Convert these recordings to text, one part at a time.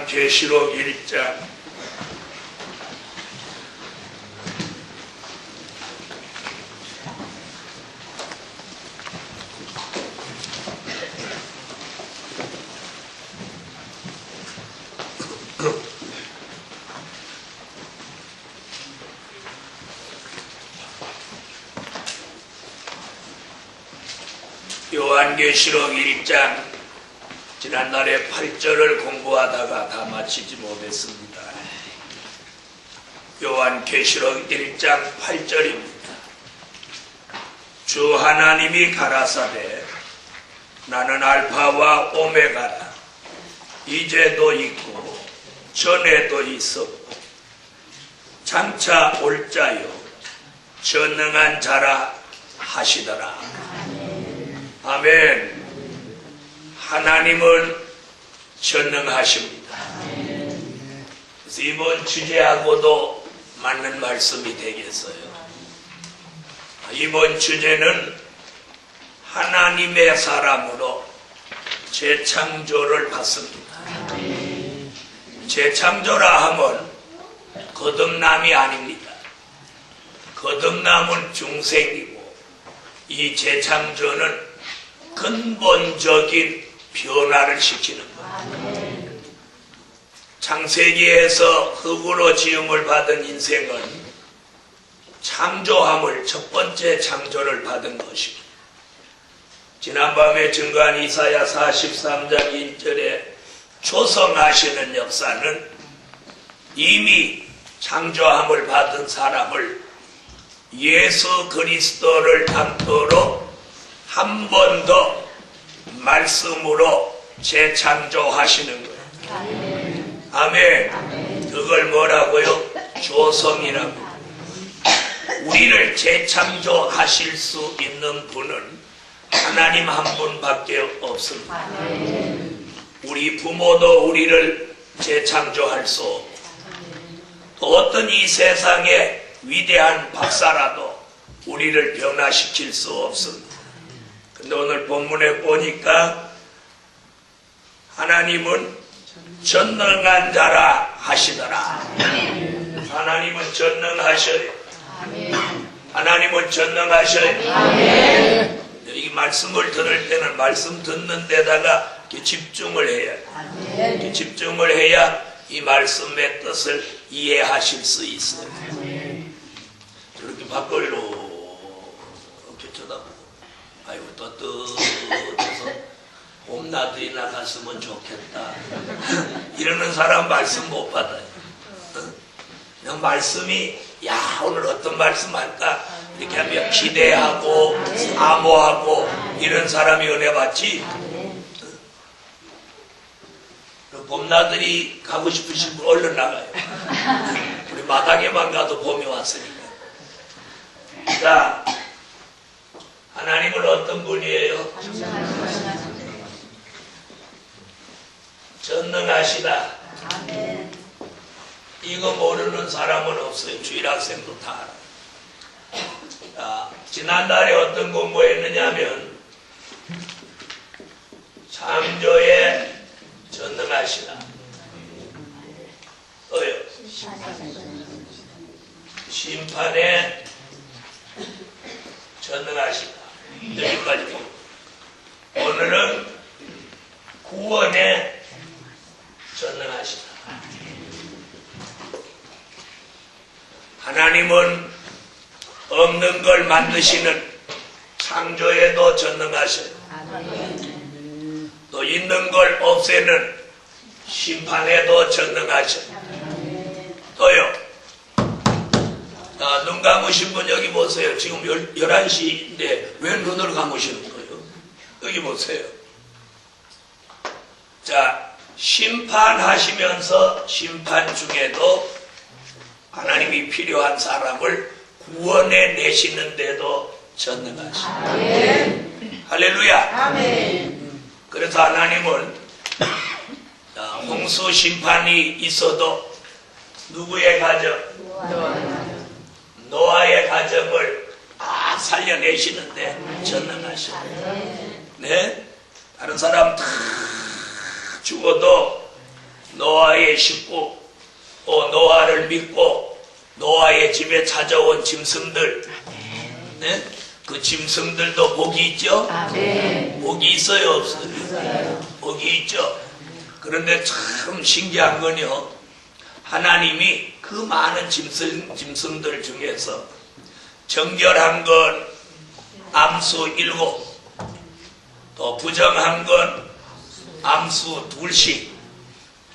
요한계시록 1장 요한계시록 1장 지난날에 8절을 공부하다가 다 마치지 못했습니다. 요한계시록 1장 8절입니다. 주 하나님이 가라사대 나는 알파와 오메가라. 이제도 있고 전에도 있었고 장차 올 자요 전능한 자라 하시더라. 아멘. 하나님은 전능하십니다. 그래서 이번 주제하고도 맞는 말씀이 되겠어요. 이번 주제는 하나님의 사람으로 재창조를 받습니다. 재창조라 하면 거듭남이 아닙니다. 거듭남은 중생이고 이 재창조는 근본적인 변화를 시키는 것. 창세기에서 흙으로 지음을 받은 인생은 창조함을 첫 번째 창조를 받은 것입니다. 지난밤에 증거한 이사야 43장 1절에 조성하시는 역사는 이미 창조함을 받은 사람을 예수 그리스도를 담도록 한 번 더 말씀으로 재창조하시는 거예요. 아멘. 그걸 뭐라고요? 조성이라고. 우리를 재창조하실 수 있는 분은 하나님 한 분밖에 없습니다. 우리 부모도 우리를 재창조할 수 없고 또 어떤 이 세상의 위대한 박사라도 우리를 변화시킬 수 없습니다. 근데 오늘 본문에 보니까 하나님은 전능한 자라 하시더라. 하나님은 전능하셔요. 하나님은 전능하셔요. 이 말씀을 들을 때는 말씀 듣는 데다가 이렇게 집중을 해야 돼요. 이렇게 집중을 해야 이 말씀의 뜻을 이해하실 수 있어요. 이렇게 밖으로 이렇게 쳐다보고 아이고 떳떳해서 봄나들이나 갔으면 좋겠다 이러는 사람 말씀 못 받아요. 그냥 말씀이 야 오늘 어떤 말씀 할까 이렇게 하면 기대하고 사모하고 이런 사람이 은혜 받지. 봄나들이 가고 싶으신 분 얼른 나가요. 우리 마당에만 가도 봄이 왔으니까. 자, 하나님은 어떤 분이에요? 전능하시다. 이거 모르는 사람은 없어요. 주일학생도 다 알아요. 자, 지난달에 어떤 공부했느냐면 창조에 전능하시다. 또요. 심판에 전능하시다. 여기까지 보고 오늘은 구원에 전능하시다. 하나님은 없는 걸 만드시는 창조에도 전능하셔요. 또 있는 걸 없애는 심판에도 전능하셔요. 또요. 눈 감으신 분 여기 보세요. 지금 11시인데 왜 눈을 감으시는 거예요? 여기 보세요. 자, 심판하시면서 심판 중에도 하나님이 필요한 사람을 구원해 내시는데도 전능하시다. 할렐루야. 아멘. 그래서 하나님은 홍수 심판이 있어도 누구의 가정? 노아의 가정을 살려내시는데 전능하시다. 네? 다른 사람 다 죽어도 노아의 식구, 노아를 믿고 노아의 집에 찾아온 짐승들, 네? 그 짐승들도 복이 있죠? 복이 있어요, 없어요? 복이 있죠. 그런데 참 신기한 건요, 하나님이 그 많은 짐승들 중에서 정결한 건 암수 7, 또 부정한 건 암수 2씩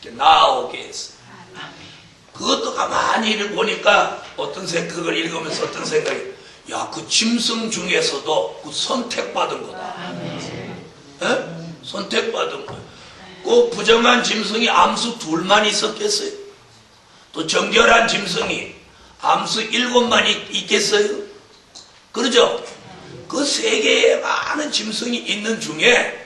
나오게 했어요. 그것도 가만히 보니까 그걸 읽으면서 어떤 생각이, 야, 그 짐승 중에서도 그 선택받은 거다. 선택받은 거예요. 그 부정한 짐승이 암수 2만 있었겠어요? 또 정결한 짐승이 암수 7만 있겠어요? 그러죠? 그 세계에 많은 짐승이 있는 중에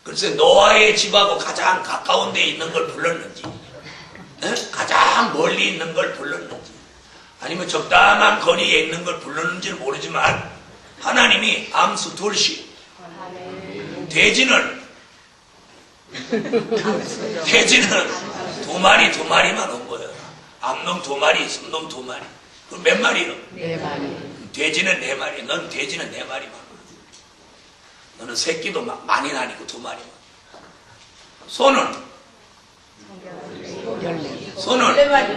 글쎄 노아의 집하고 가장 가까운 데 있는 걸 불렀는지, 가장 멀리 있는 걸 불렀는지, 아니면 적당한 거리에 있는 걸 불렀는지는 모르지만 하나님이 암수 2씩, 돼지는 2마리만 온 거예요. 암놈 2마리, 순놈 2마리. 그럼 몇 마리요? 4마리. 돼지는 4마리. 넌 돼지는 4마리만. 너는 새끼도 많이 나니까 2마리만. 소는? 4마리.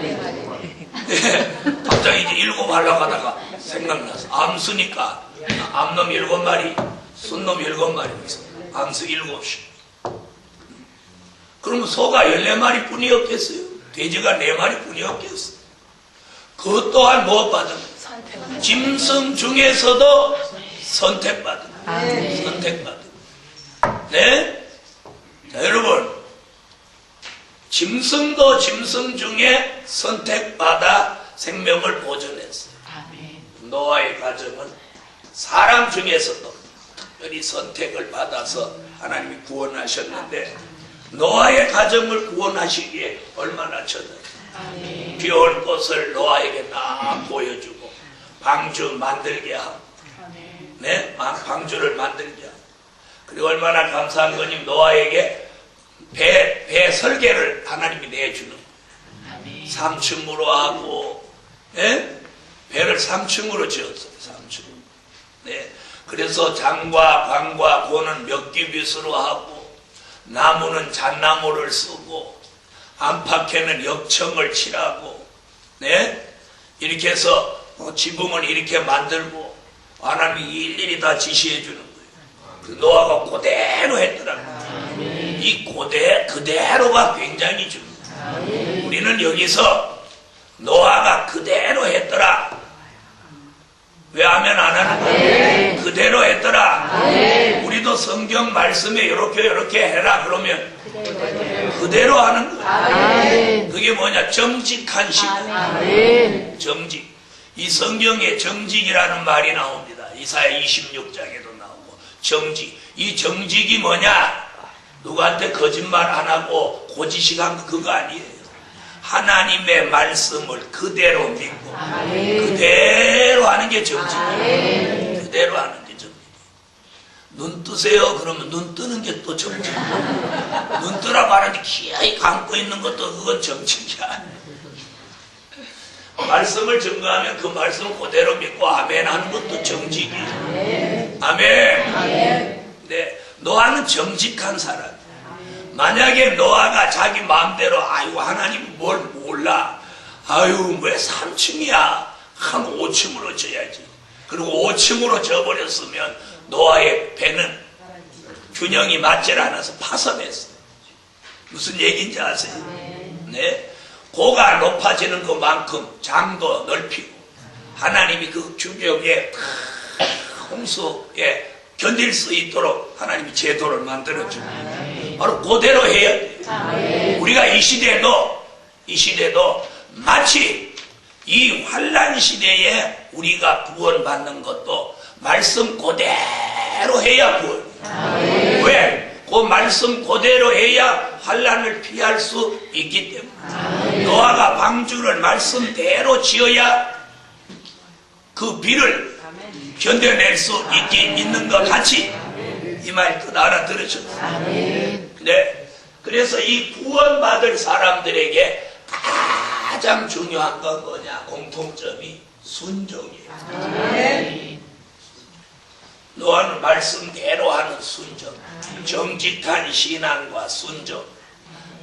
갑자기 이제 7 하려고 하다가 생각나서 암수니까 암놈 7마리, 순놈 7마리. 암수 7씩. 그러면 소가 14마리 뿐이었겠어요? 돼지가 4마리 뿐이었겠어요? 그것 또한 무엇받은? 짐승 중에서도 선택받은. 선택받은. 네? 자, 여러분, 짐승도 짐승 중에 선택받아 생명을 보존했어요. 노아의 가정은 사람 중에서도 특별히 선택을 받아서 하나님이 구원하셨는데, 노아의 가정을 구원하시기에 얼마나 쳤는지. 비올 것을 노아에게 다 보여주고 방주 만들게 하고, 네? 방주를 만들게 하고, 그리고 얼마나 감사한 거니, 노아에게 배 설계를 하나님이 내주는 거예요. 3층으로 하고, 네? 배를 3층으로 지었어요. 3층. 네. 그래서 장과 방과 고는 몇기빗으로 하고, 나무는 잣나무를 쓰고, 안팎에는 역청을 칠하고, 네? 이렇게 해서 지붕을 이렇게 만들고, 하나님이 일일이 다 지시해 주는 거예요. 그 노아가 그대로 했더라고요. 이 그대로가 굉장히 중요해요. 우리는 여기서 노아가 그대로 했더라. 왜 하면 안 하는 거예요? 그대로 했더라. 우리도 성경 말씀에 이렇게 해라 그러면 그대로 하는 거예요. 그게 뭐냐? 정직한 신앙. 정직. 이 성경에 정직이라는 말이 나옵니다. 이사야 26장에도 나오고. 정직. 이 정직이 뭐냐? 누구한테 거짓말 안 하고 고지식한 거 그거 아니에요. 하나님의 말씀을 그대로 믿고 그대로 하는 게 정직이에요. 그대로 하는 게 정직이에요. 눈 뜨세요 그러면 눈 뜨는 게 또 정직이에요. 눈 뜨라 말하는데 기아이 감고 있는 것도 그건 정직이야. 말씀을 증거하면 그 말씀을 그대로 믿고 아멘 하는 것도 정직이에요. 아멘. 네, 노아는 정직한 사람. 만약에 노아가 자기 마음대로 아이고 하나님 뭘 몰라, 아유 왜 3층이야, 한 5층으로 져야지, 그리고 5층으로 져버렸으면 노아의 배는 균형이 맞질 않아서 파산했어. 무슨 얘기인지 아세요? 네, 고가 높아지는 것만큼 장도 넓히고 하나님이 그 규격에 홍수에 견딜 수 있도록 하나님이 제도를 만들어줍니다. 바로 그대로 해야 돼요. 우리가 이 시대도 마치 이 환난 시대에 우리가 구원받는 것도 말씀 그대로 해야 구원이에요. 왜? 그 말씀 그대로 해야 환난을 피할 수 있기 때문에. 노아가 방주를 말씀대로 지어야 그 비를 견뎌낼 수 있는 것 같이 이 말 뜻 알아들으셨어요? 네. 그래서 이 구원받을 사람들에게 가장 중요한 건 뭐냐? 공통점이 순종이에요. 노아는 말씀대로 하는 순종, 정직한 신앙과 순종.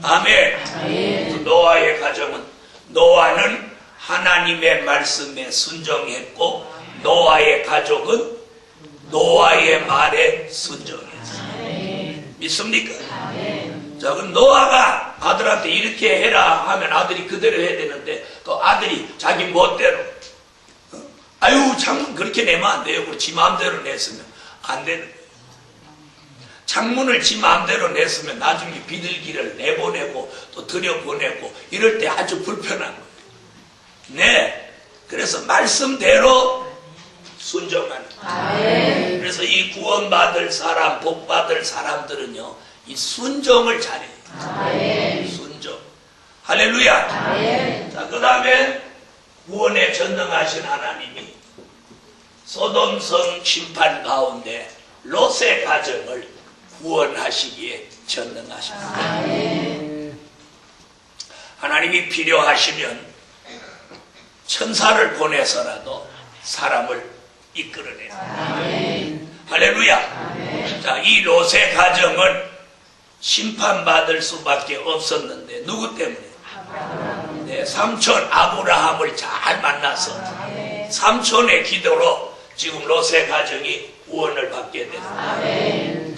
아멘. 노아의 가정은, 노아는 하나님의 말씀에 순종했고 노아의 가족은 노아의 말에 순종했어요. 믿습니까? 자, 그럼 노아가 아들한테 이렇게 해라 하면 아들이 그대로 해야 되는데 또 아들이 자기 멋대로 아유 창문 그렇게 내면 안 돼요. 그리고 지 마음대로 냈으면 안 되는 거예요. 창문을 지 마음대로 냈으면 나중에 비둘기를 내보내고 또 들여보내고 이럴 때 아주 불편한 거예요. 네, 그래서 말씀대로 순종하는 거예요. 그래서 이 구원받을 사람, 복받을 사람들은요 이 순종을 잘해요. 순종. 할렐루야. 자, 그 다음에 구원에 전능하신 하나님이 소돔성 심판 가운데 롯의 가정을 구원하시기에 전능하십니다. 하나님이 필요하시면 천사를 보내서라도 사람을 이끌어내요. 할렐루야. 자, 이 롯의 가정은 심판받을 수밖에 없었는데 누구 때문에? 네, 삼촌 아브라함을 잘 만나서 삼촌의 기도로 지금 롯의 가정이 구원을 받게 됩니다.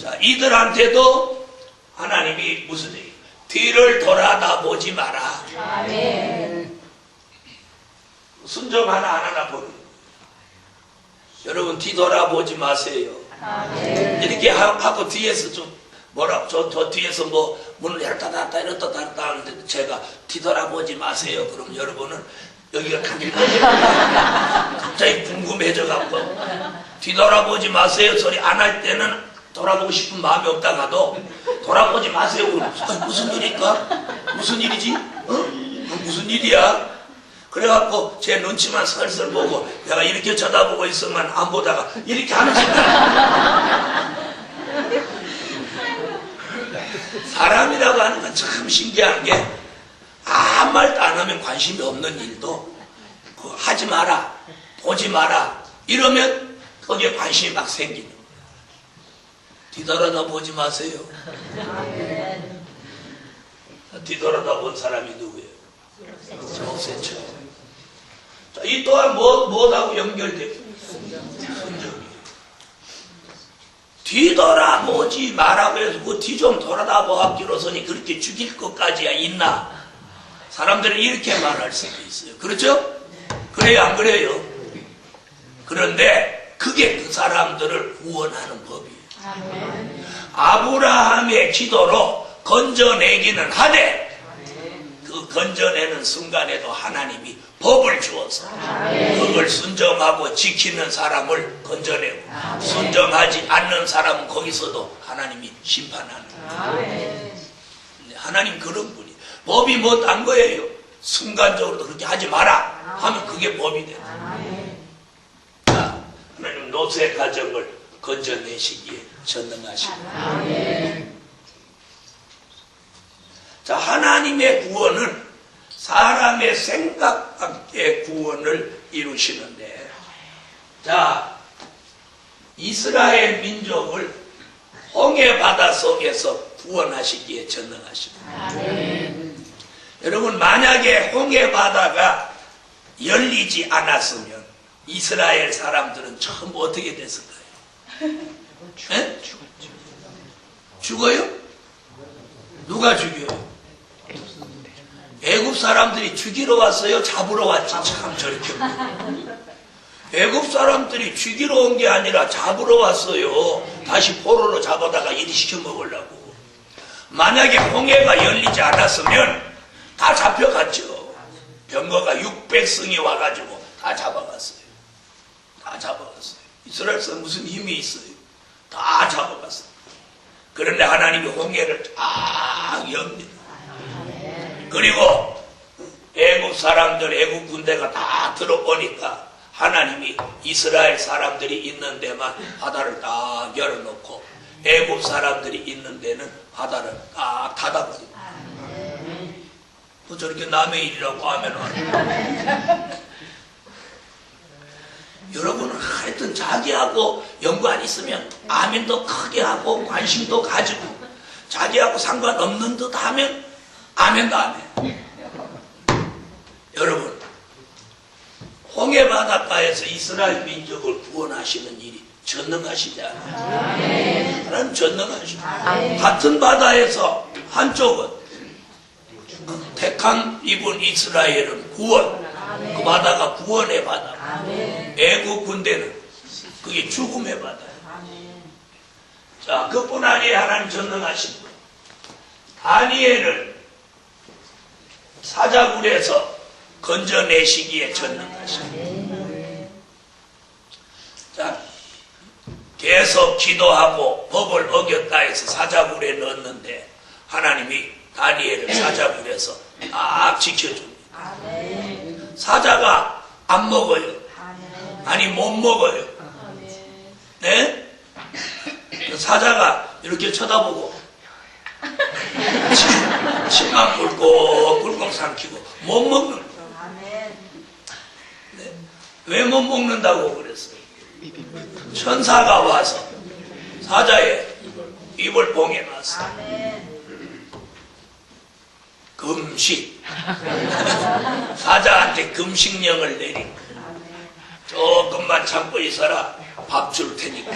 자, 이들한테도 하나님이 무슨 얘기? 뒤를 돌아다 보지 마라. 순종 하나 안 하나 보는 거예요. 여러분 뒤돌아보지 마세요. 이렇게 하고 뒤에서 좀 뭐라 저 뒤에서 뭐 문을 열다 닫다 이렇다 닫다 하는데 제가 뒤돌아보지 마세요. 그럼 여러분은 여기가 갑자기 궁금해져 갖고 뒤돌아보지 마세요 소리 안 할 때는 돌아보고 싶은 마음이 없다가도 돌아보지 마세요. 무슨 일일까? 무슨 일이지? 무슨 일이야? 그래갖고 제 눈치만 슬슬 보고 내가 이렇게 쳐다보고 있으면 안 보다가 이렇게 하는 순간 사람이라고 하는 건 참 신기한 게 아무 말도 안 하면 관심이 없는 일도 하지 마라, 보지 마라 이러면 거기에 관심이 막 생기는 거예요. 뒤돌아다 보지 마세요. 뒤돌아다 본 사람이 누구예요? 모세죠. 이 또한 뭐하고 연결돼요? 순종이에요. 뒤돌아보지 마라고 해서 그 뒤 좀 돌아다보았기로서니 그렇게 죽일 것까지야 있나? 사람들은 이렇게 말할 수도 있어요. 그렇죠? 그래요 안 그래요? 그런데 그게 그 사람들을 구원하는 법이에요. 아브라함의 기도로 건져내기는 하되 그 건져내는 순간에도 하나님이 법을 주어서 그걸 순종하고 지키는 사람을 건져내고 순종하지 않는 사람은 거기서도 하나님이 심판하는 거예요. 하나님 그런 분이 법이 뭐 딴 거예요. 순간적으로 그렇게 하지 마라 하면 그게 법이 돼요. 자, 하나님 롯의 가정을 건져내시기에 전능하십니다. 자, 하나님의 구원은 사람의 생각 밖의 구원을 이루시는데, 자, 이스라엘 민족을 홍해 바다 속에서 구원하시기에 전능하십니다. 여러분, 만약에 홍해 바다가 열리지 않았으면 이스라엘 사람들은 전부 어떻게 됐을까요? 에? 죽어요? 누가 죽여요? 애굽 사람들이 죽이러 왔어요? 잡으러 왔지? 참 저렇게. 애굽 사람들이 죽이러 온 게 아니라 잡으러 왔어요. 다시 포로로 잡아다가 일 시켜 먹으려고. 만약에 홍해가 열리지 않았으면 다 잡혀갔죠. 병거가 600승이 와가지고 다 잡아갔어요. 다 잡아갔어요. 이스라엘 사람 무슨 힘이 있어요? 다 잡아갔어요. 그런데 하나님이 홍해를 쫙 엽니다. 그리고 애국 사람들, 애국 군대가 다 들어오니까 하나님이 이스라엘 사람들이 있는 데만 바다를 딱 열어놓고 애굽 사람들이 있는 데는 바다를 딱 닫아버립니다. 또 저렇게 남의 일이라고 하면 여러분은 하여튼 자기하고 연관 있으면 아멘도 크게 하고 관심도 가지고 자기하고 상관없는 듯 하면 아멘도 안 해. 여러분, 홍해 바닷가에서 이스라엘 민족을 구원하시는 일이 전능하시지 않아요. 하나님 전능하시죠. 같은 바다에서 한쪽은 택한 입은 이스라엘은 구원, 그 바다가 구원의 바다. 애국 군대는 그게 죽음의 바다예요. 자, 그뿐 아니에요. 하나님 전능하신 분. 다니엘을 사자굴에서 건져내시기에 전능하신 분. 자, 계속 기도하고 법을 어겼다 해서 사자굴에 넣었는데 하나님이 다니엘을 사자굴에서 딱 지켜줍니다. 사자가 안 먹어요. 아니 못 먹어요. 네? 사자가 이렇게 쳐다보고 침만 꿀꺽꿀꺽 삼키고 못 먹는 거예요. 네? 왜 못 먹는다고 그랬어요? 천사가 와서 사자의 입을 봉해놨어요. 금식. 사자한테 금식령을 내린 거예요. 조금만 참고 있어라. 밥 줄 테니까.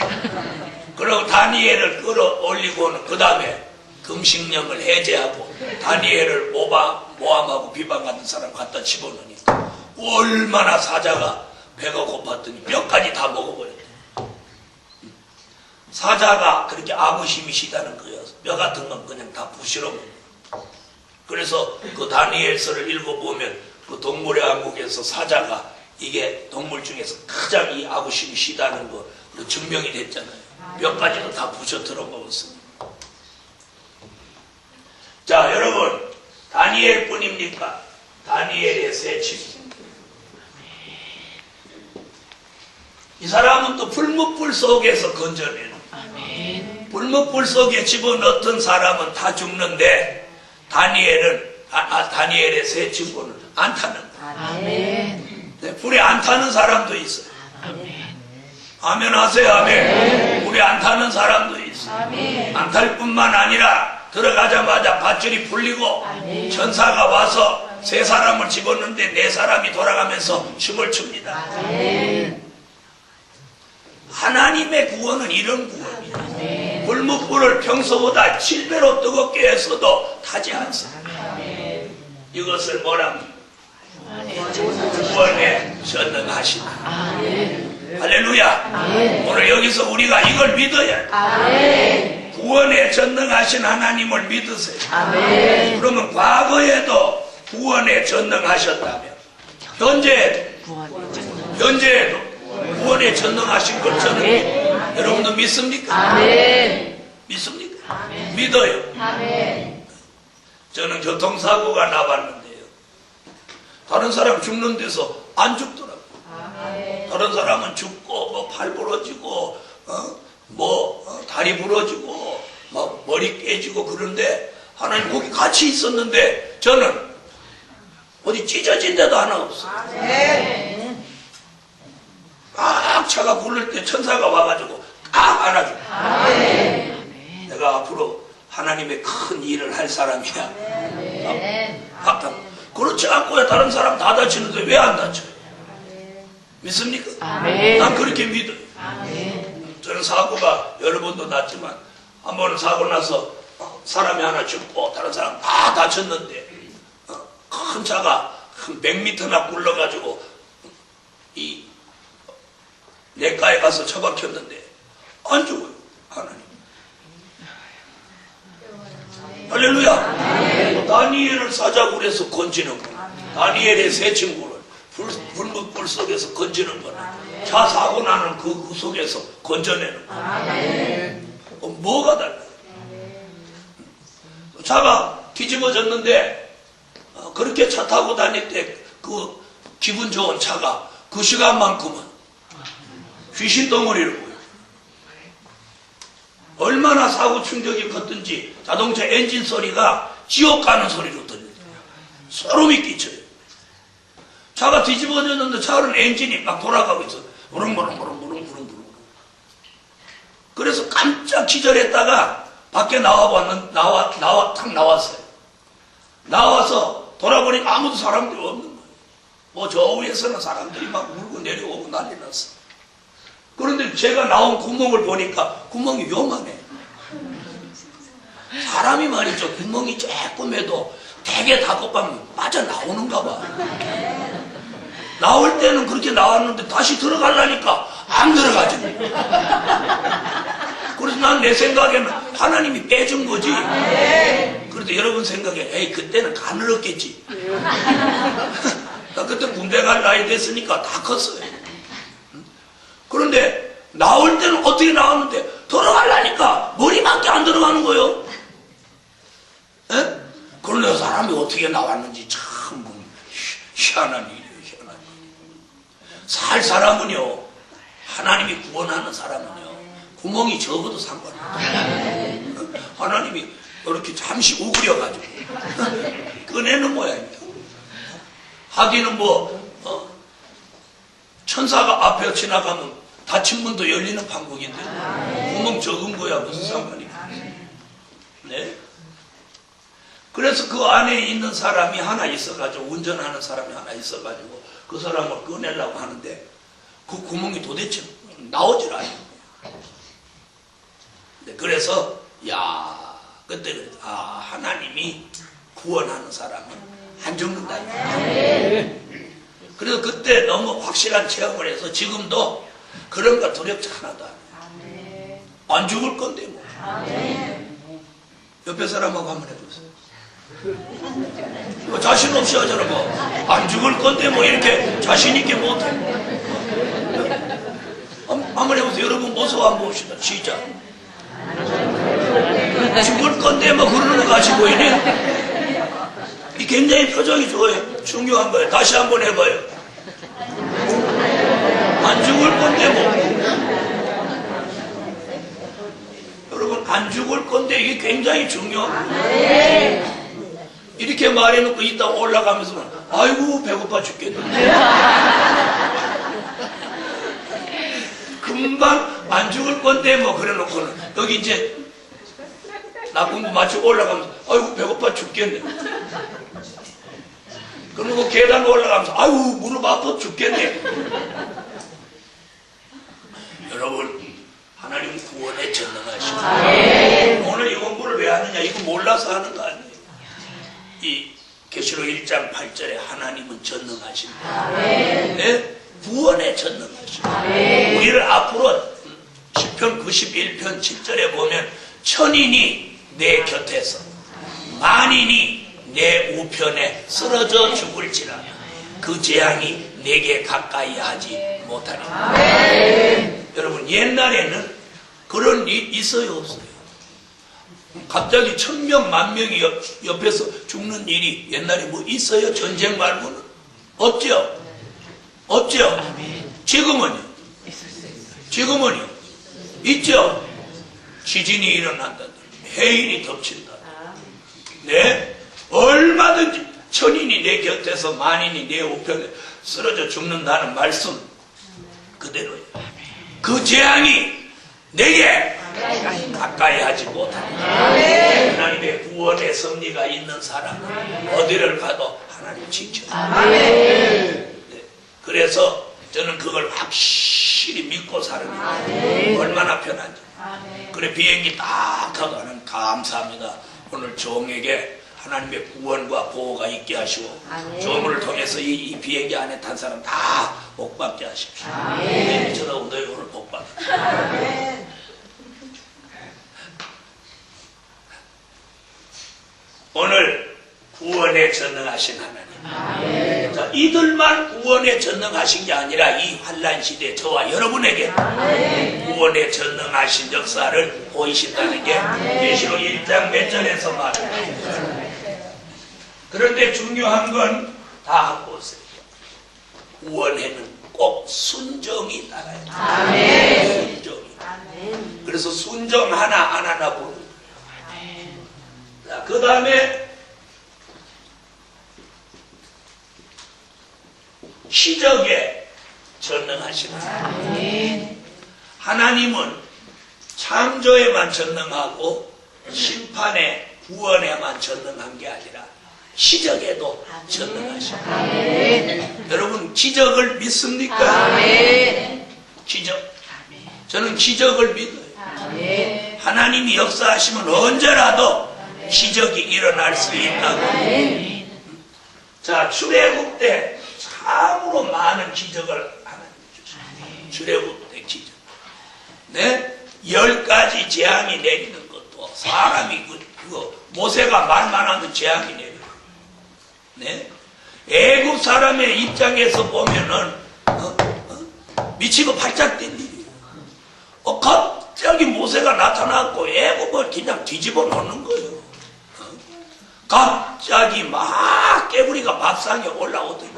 그리고 다니엘을 끌어올리고는 그 다음에 금식령을 해제하고 다니엘을 모함하고 비방하는 사람 갖다 집어넣으니까 얼마나 사자가 배가 고팠더니 뼈까지 다 먹어버렸대. 사자가 그렇게 아부심이 시다는 거예요. 뼈 같은 건 그냥 다 부스러워요. 그래서 그 다니엘서를 읽어보면 그 동물의 왕국에서 사자가 이게 동물 중에서 가장 이 아부심이 시다는 거 증명이 됐잖아요. 뼈까지도 다 부셔 들어먹었습니다. 자, 여러분, 다니엘 뿐입니까? 다니엘의 세 친구. 이 사람은 또 불뭇불 속에서 건져내는. 불뭇불 속에 집어넣던 사람은 다 죽는데 다니엘의 세 친구는 안 타는 거예요. 네, 불에 안 타는 사람도 있어요. 아멘 하세요. 아멘. 불에 안 타는 사람도 있어요. 안 탈 뿐만 아니라 들어가자마자 밧줄이 풀리고 천사가 와서 세 사람을 집었는데 네 사람이 돌아가면서 춤을 춥니다. 하나님의 구원은 이런 구원이에요. 불뭇불을 평소보다 7배로 뜨겁게 해서도 타지 않습니다. 이것을 뭐랍니까? 구원에 전능하시다. 할렐루야. 오늘 여기서 우리가 이걸 믿어야 돼. 구원에 전능하신 하나님을 믿으세요. 그러면 과거에도 구원에 전능하셨다면 현재에도 구원에 전능하신 걸 저는 여러분도 믿습니까? 믿습니까? 믿어요. 저는 교통사고가 나봤는데요. 다른 사람 죽는 데서 안 죽더라고요. 다른 사람은 죽고 뭐 팔 부러지고 다리 부러지고 막 머리 깨지고 그런데 하나님 거기 같이 있었는데 저는 어디 찢어진 데도 하나 없어요. 막 차가 부를 때 천사가 와가지고 딱 안아줘. 내가 앞으로 하나님의 큰 일을 할 사람이야. 그렇지 않고 다른 사람 다 다치는데 왜 안 다쳐요? 믿습니까? 난 그렇게 믿어요. 저는 사고가 여러 번도 났지만 한 번은 사고 나서 사람이 하나 죽고 다른 사람 다 다쳤는데 큰 차가 100m나 굴러가지고 이 내과에 가서 처박혔는데 안 죽어요. 하나님. 할렐루야. 다니엘을 사자굴에서 건지는 분, 다니엘의 세 친구를 불뭇불 속에서 건지는 분, 차 사고 나는 그 속에서 건져내는 분. 뭐가 달라요? 차가 뒤집어졌는데 그렇게 차 타고 다닐 때 그 기분 좋은 차가 그 시간만큼은 귀신 덩어리를 보여. 얼마나 사고 충격이 컸든지 자동차 엔진 소리가 지옥 가는 소리로 들려요. 소름이 끼쳐요. 차가 뒤집어졌는데 차는 엔진이 막 돌아가고 있어. 무릉무릉무릉무릉무릉무릉. 그래서 깜짝 기절했다가 밖에 탁 나왔어요. 나와서 돌아보니까 아무도 사람들이 없는 거예요. 뭐 저 위에서는 사람들이 막 물고 내려오고 난리 났어. 그런데 제가 나온 구멍을 보니까 구멍이 요만해. 사람이 말이죠. 구멍이 조금해도 되게 다급하면 빠져나오는가 봐. 나올 때는 그렇게 나왔는데 다시 들어가려니까 안 들어가지. 그래서 난 내 생각에는 하나님이 빼준 거지. 그런데 여러분 생각에 에이 그때는 가늘었겠지. 나 그때 군대 갈 나이 됐으니까 다 컸어요. 그런데 나올 때는 어떻게 나왔는데 들어가려니까 머리밖에 안 들어가는 거예요. 에? 그런데 사람이 어떻게 나왔는지 참 희한한 일이에요. 희한한 일. 살 사람은요, 하나님이 구원하는 사람은요, 구멍이 적어도 상관없어요. 하나님이 이렇게 잠시 우그려가지고 꺼내는 모양입니다. 하기는 천사가 앞에 지나가면 닫힌 문도 열리는 판국인데 구멍 적은 거야 무슨 상관이야. 네? 그래서 그 안에 있는 사람이 하나 있어가지고 운전하는 사람이 하나 있어가지고 그 사람을 꺼내려고 하는데 그 구멍이 도대체 나오질 않아요. 네, 그래서 그때 하나님이 구원하는 사람은 안 죽는다. 그래서 그때 너무 확실한 체험을 해서 지금도 그런 거 두렵지 하나도 안 죽을 건데 뭐. 옆에 사람하고 한번 해보세요. 자신 없이 하잖아. 뭐 안 죽을 건데 뭐 이렇게 자신 있게 못해. 한번 해보세요. 여러분 모습 한번 봅시다. 시작. 죽을 건데 뭐 그러는 거 같이 보이네. 이 굉장히 표정이 좋아요. 중요한 거예요. 다시 한번 해봐요. 안 죽을 건데 뭐. 여러분 안 죽을 건데 이게 굉장히 중요해요. 이렇게 말해놓고 이따 올라가면서 아이고 배고파 죽겠는데. 금방 안 죽을 건데 뭐 그래놓고는 여기 이제 나 공부 마치고 올라가면서 아이고 배고파 죽겠네. 그리고 계단 올라가면서 아이고 무릎 아파 죽겠네. 여러분 하나님 구원에 전능하시고 오늘 이 공부를 왜 하느냐 이거 몰라서 하는 거 아니에요. 이 계시록 1장 8절에 하나님은 전능하십니다. 네? 구원에 전능하십니다. 우리를 앞으로 시편 91편 7절에 보면 천인이 내 곁에서 만인이 내 우편에 쓰러져 죽을지라 그 재앙이 내게 가까이 하지 못하리라. 여러분 옛날에는 그런 일 있어요 없어요? 갑자기 1000명, 10,000명이 옆에서 죽는 일이 옛날에 뭐 있어요? 전쟁 말고는? 없죠? 없죠? 지금은요? 지금은요? 있죠? 지진이 일어난다. 해인이 덮친다. 네? 얼마든지 천인이 내 곁에서 만인이 내 우편에 쓰러져 죽는다는 말씀 그대로예요. 그 재앙이 내게 가까이 하지 못합니다. 하나님의 구원의 섭리가 있는 사람은 어디를 가도 하나님 지켜줍니다. 네. 그래서 저는 그걸 확실히 믿고 사는 얼마나 편한지. 그래 비행기 딱 타고 하는 감사합니다. 오늘 종에게 하나님의 구원과 보호가 있게 하시고 종을 통해서 이 비행기 안에 탄 사람 다 복받게 하십시오. 네, 저도 너희 오늘 복받아. 오늘 구원에 전능하신 하나님. 자, 이들만 구원에 전능하신 게 아니라 이 환난 시대 저와 여러분에게 구원에 전능하신 역사를 보이신다는 게 계시록 1장 몇 절에서 말합니다. 그런데 중요한 건 다 하고 오세요. 구원에는 꼭 순종이 따라야 돼요. 순종이. 그래서 순종 하나하나 보는 거예요. 자, 그 다음에 기적에 전능하시는 하나님. 하나님은 창조에만 전능하고 심판에 구원에만 전능한 게 아니라 기적에도 전능하십니다. 여러분 기적을 믿습니까? 기적. 저는 기적을 믿어요. 하나님이 역사하시면 언제라도 기적이 일어날 수 있다고. 자, 출애굽 때 참으로 많은 기적을 하나님 주셨어요. 출애굽 때 기적. 네? 10가지 재앙이 내리는 것도 사람이 그거 모세가 말만 하면 재앙이 내려요. 네? 애국 사람의 입장에서 보면은 미치고 팔짝 뛴 일이에요. 갑자기 모세가 나타났고 애국을 그냥 뒤집어 놓는 거예요. 갑자기 막 깨구리가 밥상에 올라오더니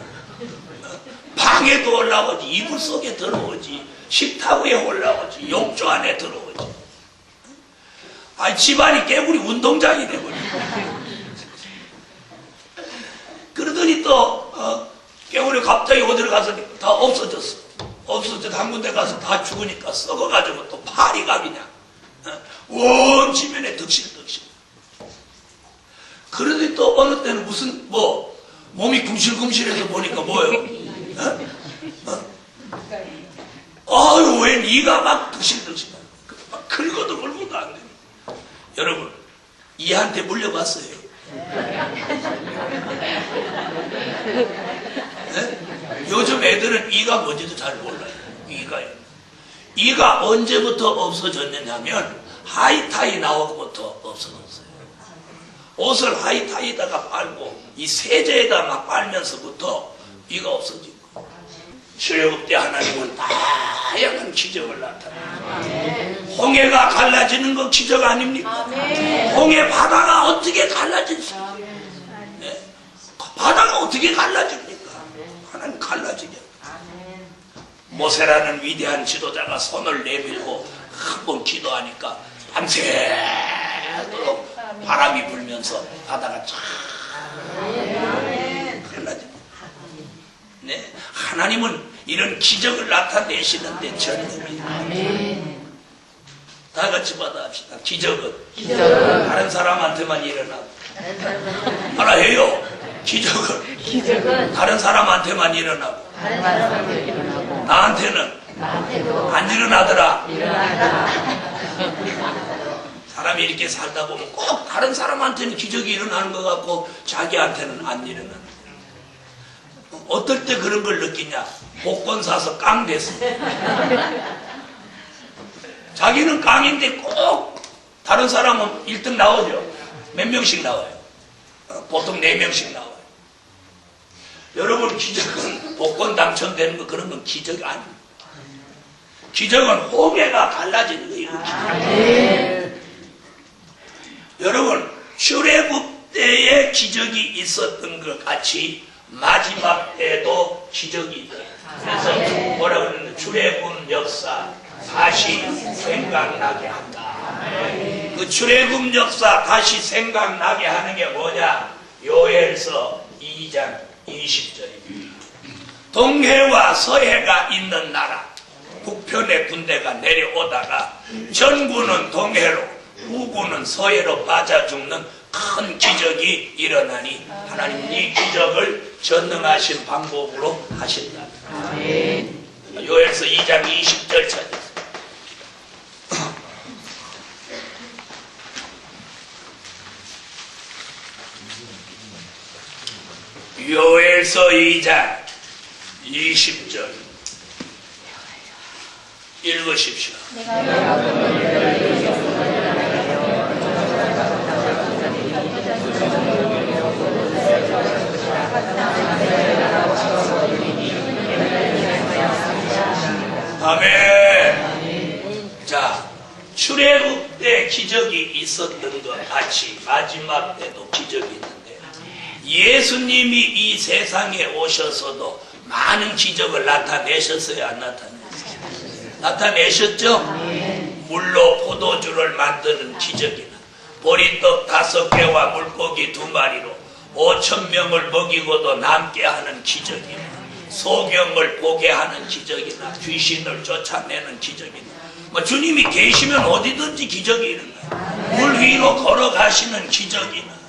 방에도 올라오지, 이불 속에 들어오지, 식탁 위에 올라오지, 욕조 안에 들어오지. 집안이 깨구리 운동장이 돼버려. 그러더니 또 깨구리 갑자기 어디로 가서 다 없어졌어. 없어져 한 군데 가서 다 죽으니까 썩어가지고 또 파리가 그냥 온 지면에 득실득실. 그러더니 또 어느 때는 무슨 몸이 궁실궁실해서 보니까 뭐예요? 아유 왜 네가 막 득실득실 막 긁어도 긁어도 안 돼. 여러분 이한테 물려봤어요. 네? 요즘 애들은 이가 뭔지도 잘 몰라요. 이가 언제부터 없어졌느냐면 하이타이 나오고부터 없어졌어요. 옷을 하이타이에다가 빨고 이 세제에다 막 빨면서부터 이가 없어지고. 출애굽 때 하나님은 다양한 기적을 나타내요. 홍해가 갈라지는 건 기적 아닙니까? 홍해 바다가 어떻게 갈라질 수 있어요? 네? 바다가 어떻게 갈라집니까? 하나님 갈라지게. 모세라는 위대한 지도자가 손을 내밀고 한 번 기도하니까 밤새도록 바람이 불면서 바다가 쫙 갈라집니다. 네, 하나님은 이런 기적을 나타내시는데 전능입니다. 다 같이 받아합시다. 기적은 다른 사람한테만 일어나고 하나 해요. 기적은 다른 사람한테만 일어나고 나한테는 안 일어나더라. 사람이 이렇게 살다 보면 꼭 다른 사람한테는 기적이 일어나는 것 같고 자기한테는 안 일어나는 거예요. 어떨 때 그런 걸 느끼냐? 복권 사서 깡 됐어. 자기는 깡인데 꼭 다른 사람은 1등 나오죠. 몇 명씩 나와요? 보통 4명씩 나와요. 여러분 기적은 복권 당첨되는 거 그런 건 기적이 아닙니다. 기적은 홍해가 갈라지는 거예요. 여러분 출애굽 때에 기적이 있었던 것 같이 마지막 때도 기적이 있어요. 그래서 뭐라 그러는데 출애굽 역사 다시 생각나게 한다. 그 출애굽 역사 다시 생각나게 하는 게 뭐냐? 요엘서 2장 20절입니다. 동해와 서해가 있는 나라 북편의 군대가 내려오다가 전군은 동해로 후군은 서해로 빠져 죽는 큰 기적이 일어나니 하나님 이 기적을 전능하신 방법으로 하신다. 요엘서 2장 20절 찾으세요. 요엘서 2장 20절 읽으십시오. 아멘. 자, 출애굽 때 기적이 있었던 것 같이 마지막 때도 기적이 있는데 예수님이 이 세상에 오셔서도 많은 기적을 나타내셨어요? 안 나타내셨어요? 나타내셨죠? 물로 포도주를 만드는 기적이나 보리떡 5개와 물고기 2마리로 5,000명을 먹이고도 남게 하는 기적이나 소경을 보게 하는 기적이나 귀신을 쫓아내는 기적이나 주님이 계시면 어디든지 기적이 일어나요. 물 위로 걸어가시는 기적이나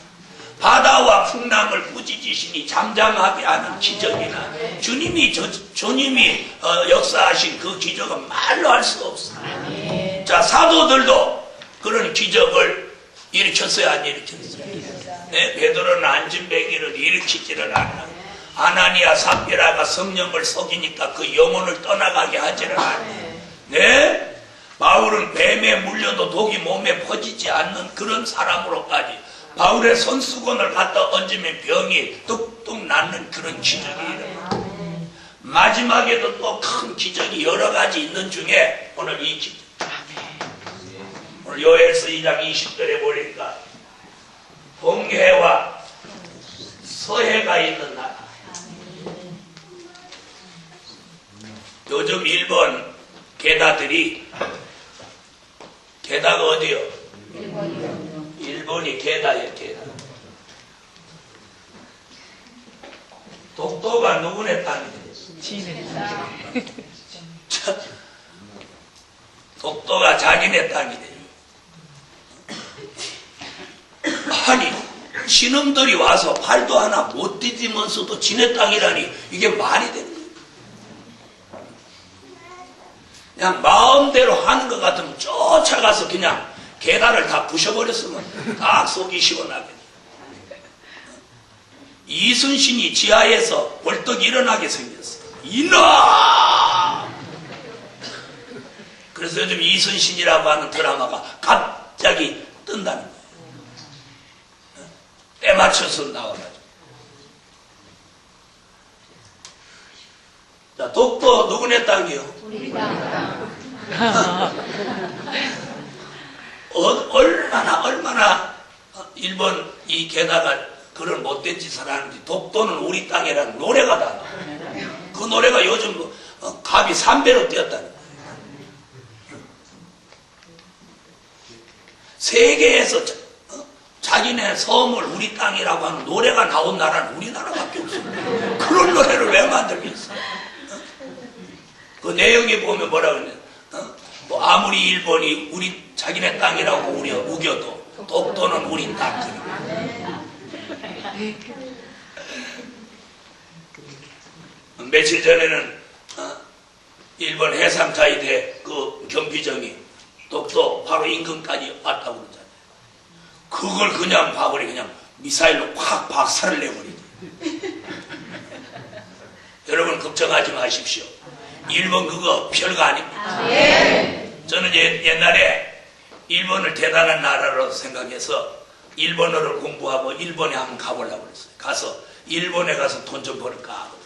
바다와 풍랑을 꾸짖으시니 잠잠하게 하는 기적이나 주님이 역사하신 그 기적은 말로 할 수가 없어요. 자, 사도들도 그런 기적을 일으켰어요, 안 일으켰어요? 네, 베드로는 안진뱅이를 일으키지를 않아. 아나니아 삽비라가 성령을 속이니까 그 영혼을 떠나가게 하지를 않아. 네? 바울은 뱀에 물려도 독이 몸에 퍼지지 않는 그런 사람으로까지 바울의 손수건을 갖다 얹으면 병이 뚝뚝 낫는 그런 기적이 일어나요. 마지막에도 또 큰 기적이 여러 가지 있는 중에 오늘 이 기적. 오늘 요엘서 2장 20절에 보니까 동해와 서해가 있는 나라. 요즘 일본 게다들이 게다가 어디요? 일본이 게다예요, 게다. 독도가 누구네 땅이에요? 독도가 자기네 땅이래요. 아니, 신놈들이 와서 팔도 하나 못 디디면서도 지네 땅이라니 이게 말이 되는 거예요. 그냥 마음대로 하는 것 같으면 쫓아가서 그냥 계단을 다 부셔버렸으면 딱 속이 시원하게. 이순신이 지하에서 벌떡 일어나게 생겼어. 일어나! 그래서 요즘 이순신이라고 하는 드라마가 갑자기 뜬다는 거예요. 때 맞춰서 나와가지고. 자, 독도 누구네 땅이요? 우리 땅. 얼마나 일본 이 게다가 그런 못된 짓을 하는지. 독도는 우리 땅이라는 노래가 다 나와. 그 노래가 요즘 값이 3배로 뛰었다는 거예요. 세계에서 자기네 섬을 우리 땅이라고 하는 노래가 나온 나라는 우리나라밖에 없어요. 그런 노래를 왜 만들겠어? 그 내용에 보면 뭐라고 했냐? 뭐 아무리 일본이 우리 자기네 땅이라고 우리 우겨도 독도는 우리 땅. 며칠 전에는 일본 해상자위대 그 경비정이 독도 바로 인근까지 왔다고 그러잖아요. 그걸 그냥 봐버리 그냥 미사일로 확 박살을 내버리지. 여러분 걱정하지 마십시오. 일본 그거 별거 아닙니다. 저는 옛날에 일본을 대단한 나라로 생각해서 일본어를 공부하고 일본에 한번 가보려고 그랬어요. 가서 일본에 가서 돈 좀 벌을까 하고.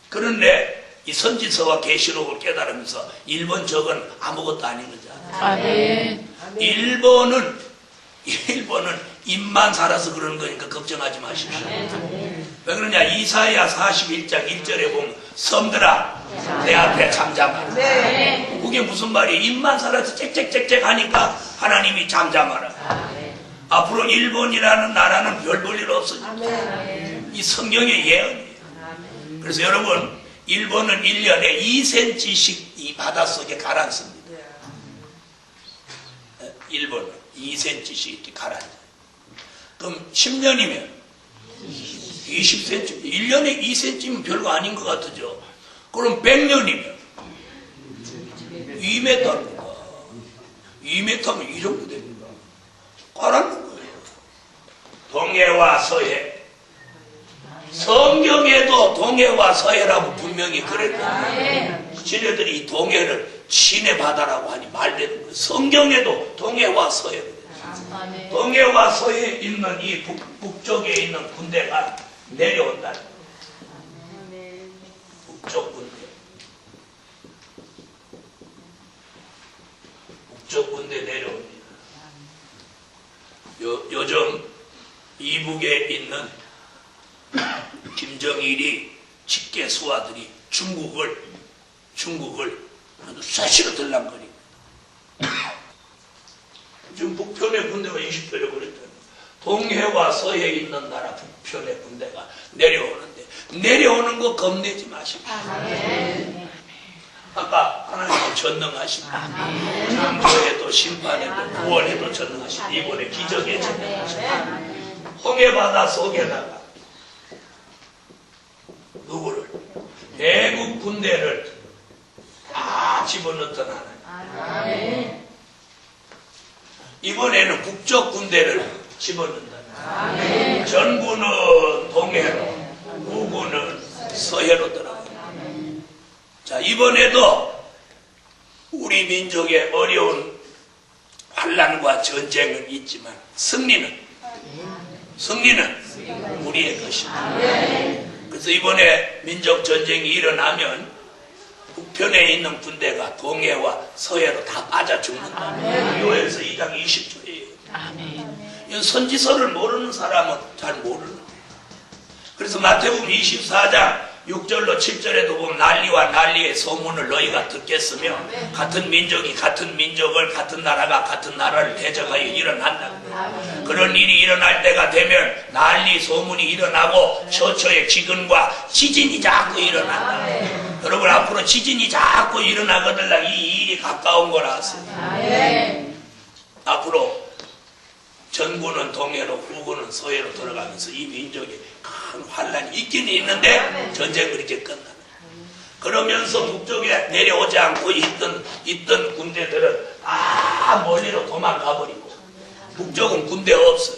그런데 이 선지서와 계시록을 깨달으면서 일본 적은 아무것도 아닌 거잖아요. 일본은 입만 살아서 그러는 거니까 걱정하지 마십시오. 왜 그러냐? 이사야 41장 1절에 보면 섬들아 내 앞에 잠잠하라. 그게 무슨 말이에요? 입만 살아서 짹짹짹짹 하니까 하나님이 잠잠하라. 앞으로 일본이라는 나라는 별 볼 일 없어요. 이 성경의 예언이에요. 그래서 여러분, 일본은 1년에 2cm씩 이 바닷속에 가라앉습니다. 일본은 2cm씩 이렇게 가라앉아요. 그럼 10년이면 20cm, 1년에 2cm면 별거 아닌 것 같죠? 그럼 100년이면 2m입니다. 2m면 이 정도 됩니다. 가라앉는 거예요. 동해와 서해. 성경에도 동해와 서해라고 분명히 그랬는데 지네들이 이 동해를 신의 바다라고 하니 말되는 거예요. 성경에도 동해와 서해. 동해와 서해에 있는 이 북쪽에 있는 군대가 내려온다. 북쪽 군대. 북쪽 군대 내려옵니다. 요즘 이북에 있는 김정일이 직계 수하들이 중국을 수시로 들락거리고 북편의 군대가 20절에 그랬잖아요. 동해와 서해에 있는 나라 북편의 군대가 내려오는데 내려오는 거 겁내지 마시고. 아까 하나님은 전능하시고 창조에도 심판에도 구원에도 전능하시고 이번에 기적에 전능하시고 홍해바다 속에다가 누구를? 애국 군대를 다 집어넣던 하나님. 이번에는 북쪽 군대를 집어넣는다. 전군은 동해로, 우군은 서해로 들어가요. 자, 이번에도 우리 민족의 어려운 환난과 전쟁은 있지만 승리는 우리의 것입니다. 그래서 이번에 민족 전쟁이 일어나면 북편에 있는 군대가 동해와 서해로 다 빠져 죽는다. 요엘서 2장 20절이에요. 이건 선지서를 모르는 사람은 잘 모르는 거예요. 그래서 마태복음 24장 6절로 7절에도 보면 난리와 난리의 소문을 너희가 듣겠으며 같은 민족이 같은 민족을 같은 나라가 같은 나라를 대적하여 일어난다. 그런 일이 일어날 때가 되면 난리 소문이 일어나고 처처의 기근과 지진이 자꾸 일어난다. 여러분 앞으로 지진이 자꾸 일어나거들라 이 일이 가까운 걸 아세요. 앞으로 전군은 동해로 후군은 서해로 들어가면서 이 민족에 큰 환란이 있긴 있는데 전쟁은 이렇게 끝나는. 그러면서 북쪽에 내려오지 않고 있던 군대들은 다 멀리로 도망가 버리고 북쪽은 군대 없어요.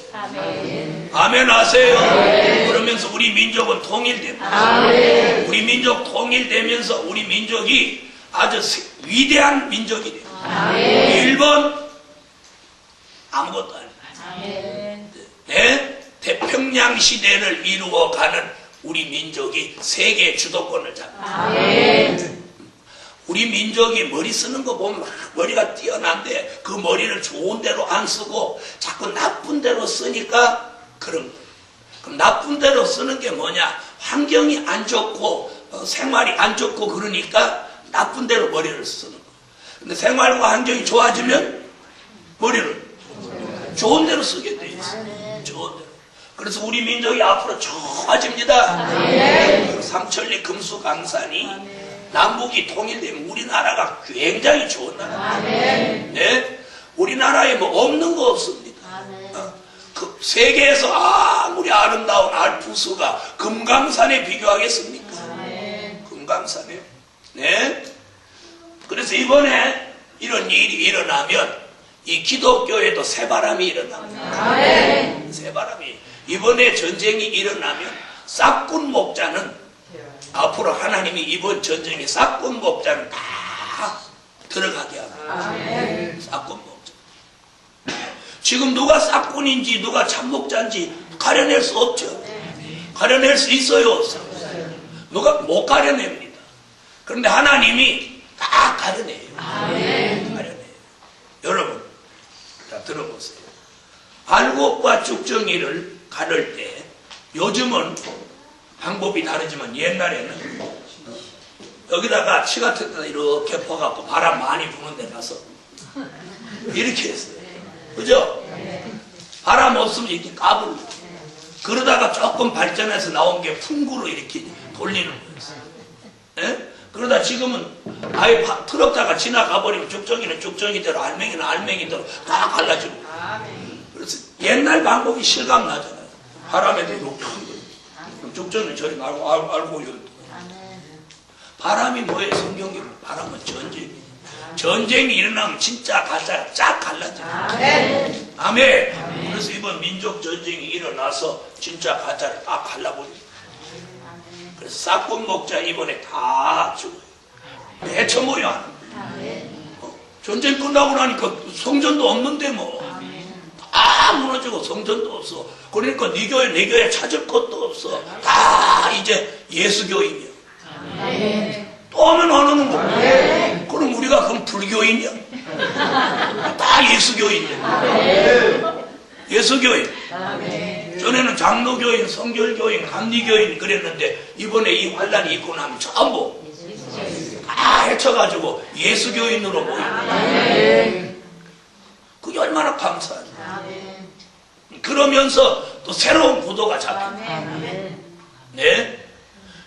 아멘 하세요. 그러면서 우리 민족은 통일됩니다. 우리 민족 통일되면서 우리 민족이 아주 위대한 민족이 돼요. 일본 아무것도 아니에요. 네? 태평양 시대를 이루어가는 우리 민족이 세계 주도권을 잡니다. 우리 민족이 머리 쓰는 거 보면 머리가 뛰어난데 그 머리를 좋은 대로 안 쓰고 자꾸 나쁜 대로 쓰니까 그런 거예요. 그럼 나쁜 대로 쓰는 게 뭐냐? 환경이 안 좋고 생활이 안 좋고 그러니까 나쁜 대로 머리를 쓰는 거예요. 근데 생활과 환경이 좋아지면 머리를 좋은 대로 쓰게 돼 있어요. 좋은 대로. 그래서 우리 민족이 앞으로 좋아집니다. 삼천리 금수강산이 남북이 통일되면 우리나라가 굉장히 좋은 나라입니다. 네? 우리나라에 뭐 없는 거 없습니다. 그 세계에서 아무리 아름다운 알프스가 금강산에 비교하겠습니까? 금강산에. 네? 그래서 이번에 이런 일이 일어나면 이 기독교에도 새바람이 일어납니다. 새바람이. 이번에 전쟁이 일어나면 싹군 목자는 앞으로 하나님이 이번 전쟁에 싹군 목자는 다 들어가게 합니다. 싹군 목자. 지금 누가 싹군인지 누가 참목자인지 가려낼 수 없죠. 가려낼 수 있어요, 없어요? 누가 못 가려냅니다. 그런데 하나님이 다 가려내요. 가려내요. 여러분, 자 들어보세요. 알곡과 쭉정이를 가를 때 요즘은 방법이 다르지만 옛날에는 여기다가 치 같은 데다 이렇게 퍼갖고 바람 많이 부는 데 가서 이렇게 했어요. 그죠? 바람 없으면 이렇게 까불고 그러다가 조금 발전해서 나온 게 풍구로 이렇게 돌리는 거였어요. 예? 그러다 지금은 아예 트럭다가 지나가 버리면 쭉정이는 쭉정이대로 알맹이는 알맹이대로 다 갈라지고. 그래서 옛날 방법이 실감나잖아요. 바람에도 이렇게 한 거예요. 그럼 쭉정이는 저리 알고 이렇게. 바람이 뭐예요? 성경이 바람은 전쟁이에요. 전쟁이 일어나면 진짜 가사가 쫙 갈라져요. 아멘. 그래서 이번 민족 전쟁이 일어나서 진짜 가짜를 딱 갈라버려요. 그래서 싹군 목자 이번에 다 죽어요. 대처 모여 하는 거예요. 전쟁 끝나고 나니까 성전도 없는데 뭐 다 무너지고 성전도 없어. 그러니까 네 교회 내 교회 찾을 것도 없어. 다 이제 예수교인이야. 또 하면 안 하는 거야. 그럼 우리가 그럼 불교인이야? 다 예수교인이야. 예수교인. 전에는 장로교인, 성결교인, 감리교인 그랬는데 이번에 이 환란이 있고 나면 전부 다 헤쳐가지고 예수교인으로 모이는 거야. 그게 얼마나 얼마나 감사하죠. 그러면서 또 새로운 구도가 잡힙니다. 네?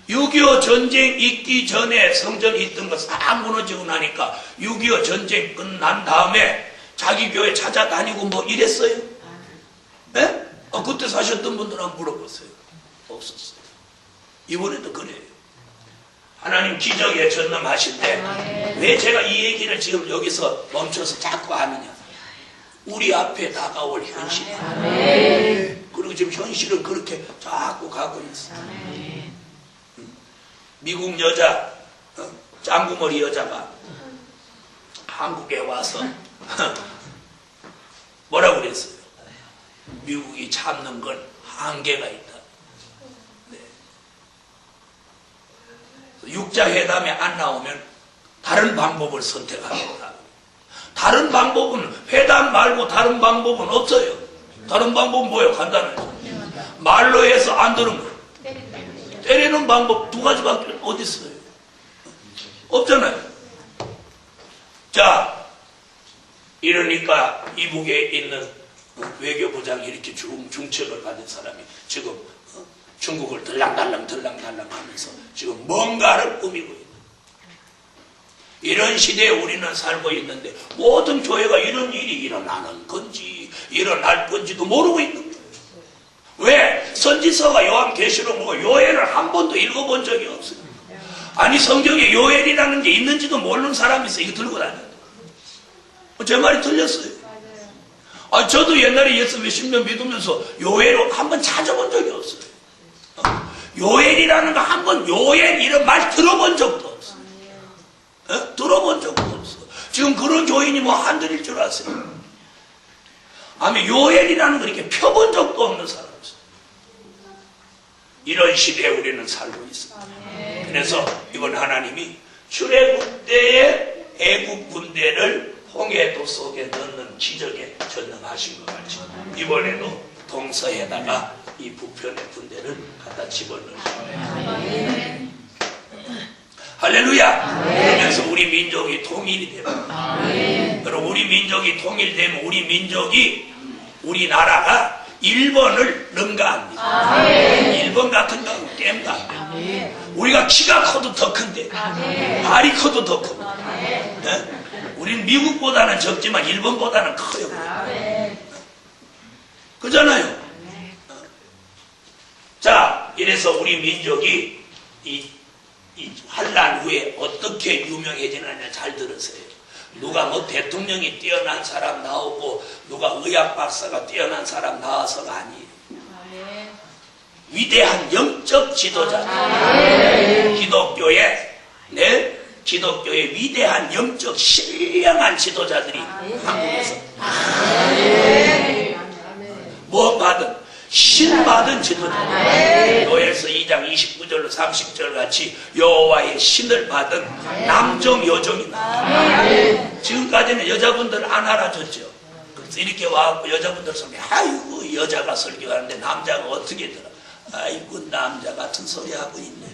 6.25 전쟁 있기 전에 성전이 있던 거 싹 무너지고 나니까 6.25 전쟁 끝난 다음에 자기 교회 찾아다니고 뭐 이랬어요? 네? 그때 사셨던 분들 한번 물어보세요. 없었어요. 이번에도 그래요. 하나님 기적에 전념하실 때 왜 제가 이 얘기를 지금 여기서 멈춰서 자꾸 하느냐. 우리 앞에 다가올 현실. 그리고 지금 현실은 그렇게 자꾸 가고 있어요. 미국 여자, 짱구머리 여자가 한국에 와서 뭐라고 그랬어요? 미국이 참는 건 한계가 있다. 네. 육자회담에 안 나오면 다른 방법을 선택하겠다. 다른 방법은 회담 말고 다른 방법은 없어요. 다른 방법은 뭐예요? 간단해요. 말로 해서 안 들은 거. 때리는 방법 두 가지밖에 어디 있어요? 없잖아요. 자, 이러니까 이북에 있는 외교부장이 이렇게 중책을 받은 사람이 지금 중국을 들랑달랑 하면서 지금 뭔가를 꾸미고 있는. 이런 시대에 우리는 살고 있는데 모든 교회가 이런 일이 일어나는 건지 일어날 건지도 모르고 있는 거예요. 왜? 선지서가 요한계시록 요엘을 한 번도 읽어본 적이 없어요. 아니 성경에 요엘이라는 게 있는지도 모르는 사람이 있어요. 이거 들고 다녀요. 제 말이 틀렸어요. 저도 옛날에 예수 몇십 년 믿으면서 요엘을 한 번 찾아본 적이 없어요. 요엘이라는 거 한 번 요엘 이런 말 들어본 적도 없어요. 들어본 적도 없어. 지금 그런 교인이 뭐 한둘일 줄 아세요? 아니 요엘이라는 거 이렇게 펴본 적도 없는 사람 있어요. 이런 시대에 우리는 살고 있습니다. 그래서 이번 하나님이 출애굽 때의 애국 군대를 홍해도 속에 넣는 기적에 전능하신 것 같이 이번에도 동서에다가 이 북편의 군대를 갖다 집어넣으십니다. 할렐루야. 그러면서 우리 민족이 통일이 되면 그럼 우리 민족이 통일되면 우리 민족이 우리나라가 일본을 능가합니다. 일본 같은 경우는 게임도 안 돼요. 우리가 키가 커도 더 큰데 발이 커도 더 큽니다. 네? 우리는 미국보다는 적지만 일본보다는 커요. 그잖아요. 자, 이래서 우리 민족이 이 환란 후에 어떻게 유명해지느냐 잘 들으세요. 누가 뭐 대통령이 뛰어난 사람 나오고 누가 의학 박사가 뛰어난 사람 나와서가 아니에요. 위대한 영적 지도자들. 기독교의 위대한 영적 신령한 지도자들이 한국에서 무엇받은 신받은 지도자들. 요엘서 2장 29절로 30절 같이 여호와의 신을 받은 남종 여종이다. 지금까지는 여자분들 안 알아줬죠. 그래서 이렇게 와갖고 여자분들 설교, 아이고 여자가 설교하는데 남자가 어떻게 들어? 아이고 남자 같은 소리 하고 있네.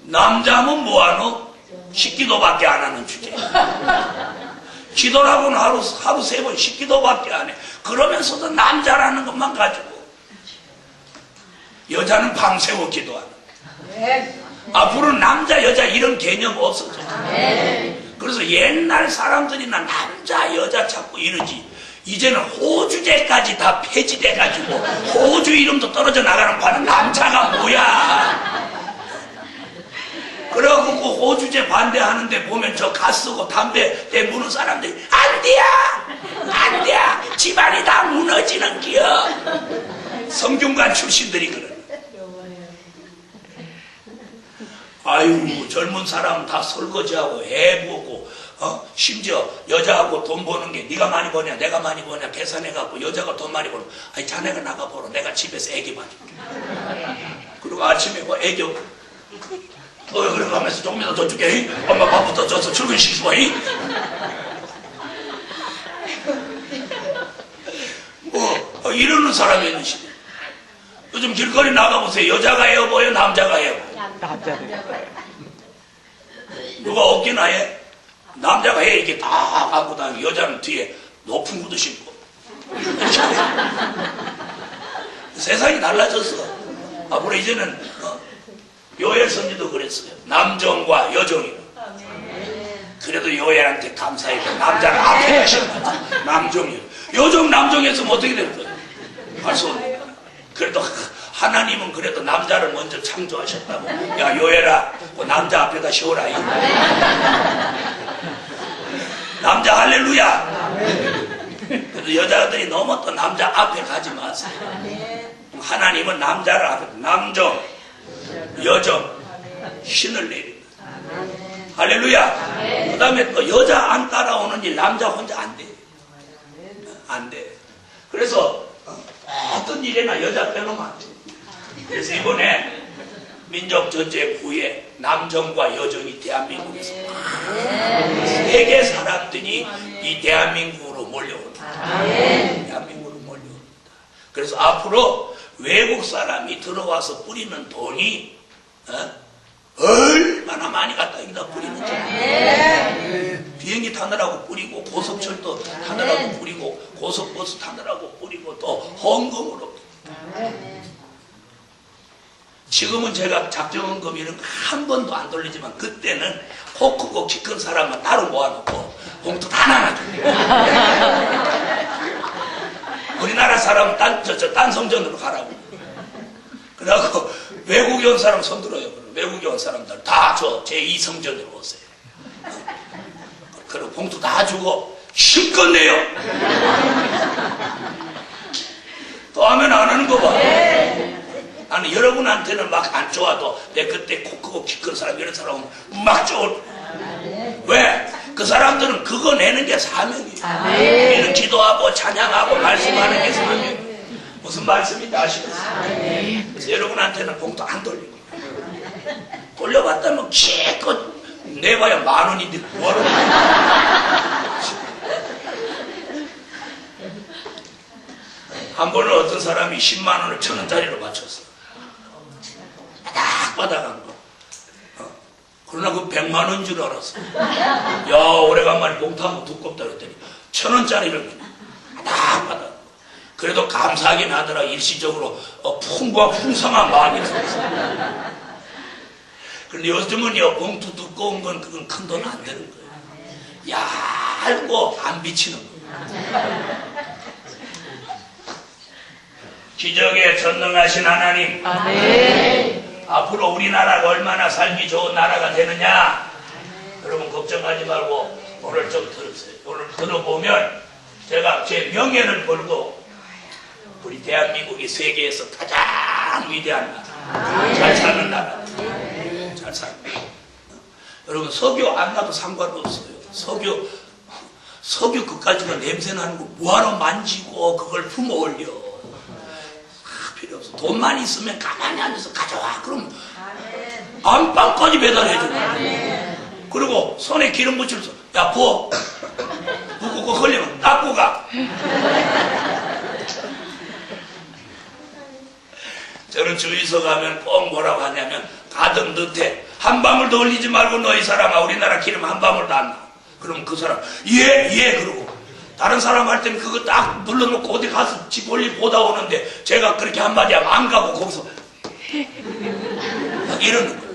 남자면 뭐하노? 식기도밖에 안 하는 주제. 기도라고는 하루 세 번 식기도밖에 안 해. 그러면서도 남자라는 것만 가지고 여자는 밤새워 기도하는. 앞으로 남자 여자 이런 개념 없어져. 그래서 옛날 사람들이나 남자 여자 찾고 이러지. 이제는 호주제까지 다 폐지돼가지고 호주 이름도 떨어져 나가는 거는 남자가 뭐야. 그래갖고 그 호주제 반대하는데 보면 저 gas 쓰고 담배 때무는 사람들이 안 돼! 집안이 다 무너지는 기여. 성균관 출신들이 그러네. 아유 젊은 사람은 다 설거지하고 해보고 심지어 여자하고 돈 버는 게 네가 많이 버냐 내가 많이 버냐 계산해갖고 여자가 돈 많이 버는 아니 자네가 나가보라 내가 집에서 애기 봐줄게. 그리고 아침에 뭐 애기 그래 가면서 조금이라도 더 줄게. 엄마 밥부터 줘서 출근시키고 뭐 이러는 사람이 있는 시대. 요즘 길거리 나가보세요. 여자가 해요 보여 남자가 해요? 남자가. 누가 없기나 해? 남자가 해 이렇게 다 갖고 다니고 여자는 뒤에 높은 구두 신고. 세상이 달라졌어. 앞으로 이제는 요엘 선지도 그랬어요. 남정과 여정이라. 그래도 요엘한테 감사해요. 남자를 앞에 가시는 거죠. 남정이. 여정 남정했으면 어떻게 될 거예요? 할 수 없는 거예요. 그래도 하나님은 그래도 남자를 먼저 창조하셨다고. 야 요엘아, 그 남자 앞에다 쉬어라. 남자 할렐루야. 그래도 여자들이 너무 또 남자 앞에 가지 마세요. 하나님은 남자를 앞에 남정, 여정, 신을 내립니다. 할렐루야. 그 다음에 또 여자 안 따라오는 일 남자 혼자 안 돼. 안 돼. 그래서 어떤 일에나 여자 빼놓으면 안 돼. 그래서 이번에 민족 전쟁 후에 남정과 여정이 대한민국에서 세계 사람들이 이 대한민국으로 몰려온다. 대한민국으로 몰려온다. 그래서 앞으로 외국 사람이 들어와서 뿌리는 돈이 얼마나 많이 갖다 여기다 뿌리는지. 비행기 타느라고 뿌리고 고속철도 타느라고 뿌리고 고속버스 타느라고 뿌리고 또 헌금으로. 지금은 제가 작정헌금 이런 거 한 번도 안 돌리지만 그때는 코 크고 키 큰 사람만 따로 모아놓고 봉투 다 나눠줘요. 우리나라 사람은 딴 성전으로 가라고. 그래갖고 외국에 온 사람 손들어요. 외국에 온 사람들 다 저 제2성전으로 오세요. 그리고 봉투 다 주고 힘껏 내요. 또 하면 안 하는 거 봐. 나는 여러분한테는 막 안 좋아도 내 그때 코 크고 키 큰 사람 이런 사람은 막 좋을. 왜? 그 사람들은 그거 내는 게 사명이에요. 우리는 기도하고 찬양하고 말씀하는 게 사명이에요. 무슨 말씀인지 아시겠어요? 그래서 여러분한테는 봉투 안 돌리고 돌려봤다면 기껏 내봐야 10,000원인데 뭐하러. 한 번은 어떤 사람이 100,000원을 1,000원짜리로 맞췄어. 딱 받아간 거. 그러나 그 100만원인 줄 알았어. 야, 오래간만에 봉투 한번 두껍다 그랬더니 1,000원짜리를 딱 받아. 그래도 감사하긴 하더라. 일시적으로 풍부한 풍성한 마음이 있었어. 그런데 요즘은 봉투 두꺼운 건 그건 큰 돈 안 되는 거예요. 얇고 안 비치는 거예요. 기적에 전능하신 하나님. 아멘. 앞으로 우리나라가 얼마나 살기 좋은 나라가 되느냐. 여러분 걱정하지 말고 오늘 좀 들으세요. 오늘 들어보면 제가 제 명예를 걸고 우리 대한민국이 세계에서 가장 위대한 나라, 잘 사는 나라, 잘 사는 나라. 여러분 석유 안 나도 상관없어요. 석유 그까지가 냄새 나는 거 뭐하러 만지고 그걸 품어 올려. 필요 없어. 돈만 있으면 가만히 앉아서 가져와. 그럼 안방까지 배달해줘. 그리고 손에 기름 묻혀서 야 부어. 붓고 걸리면 닦고 가. 저는 주유소 가면 꼭 뭐라고 하냐면 가득 넣대. 한 방울도 흘리지 말고 너희 사람아 우리나라 기름 한 방울도 안 나. 그럼 그 사람 예 그러고 다른 사람 할 때는 그거 딱 눌러놓고 어디 가서 집 볼일 보다 오는데 제가 그렇게 한마디 하면 안 가고 거기서 이러는 거예요.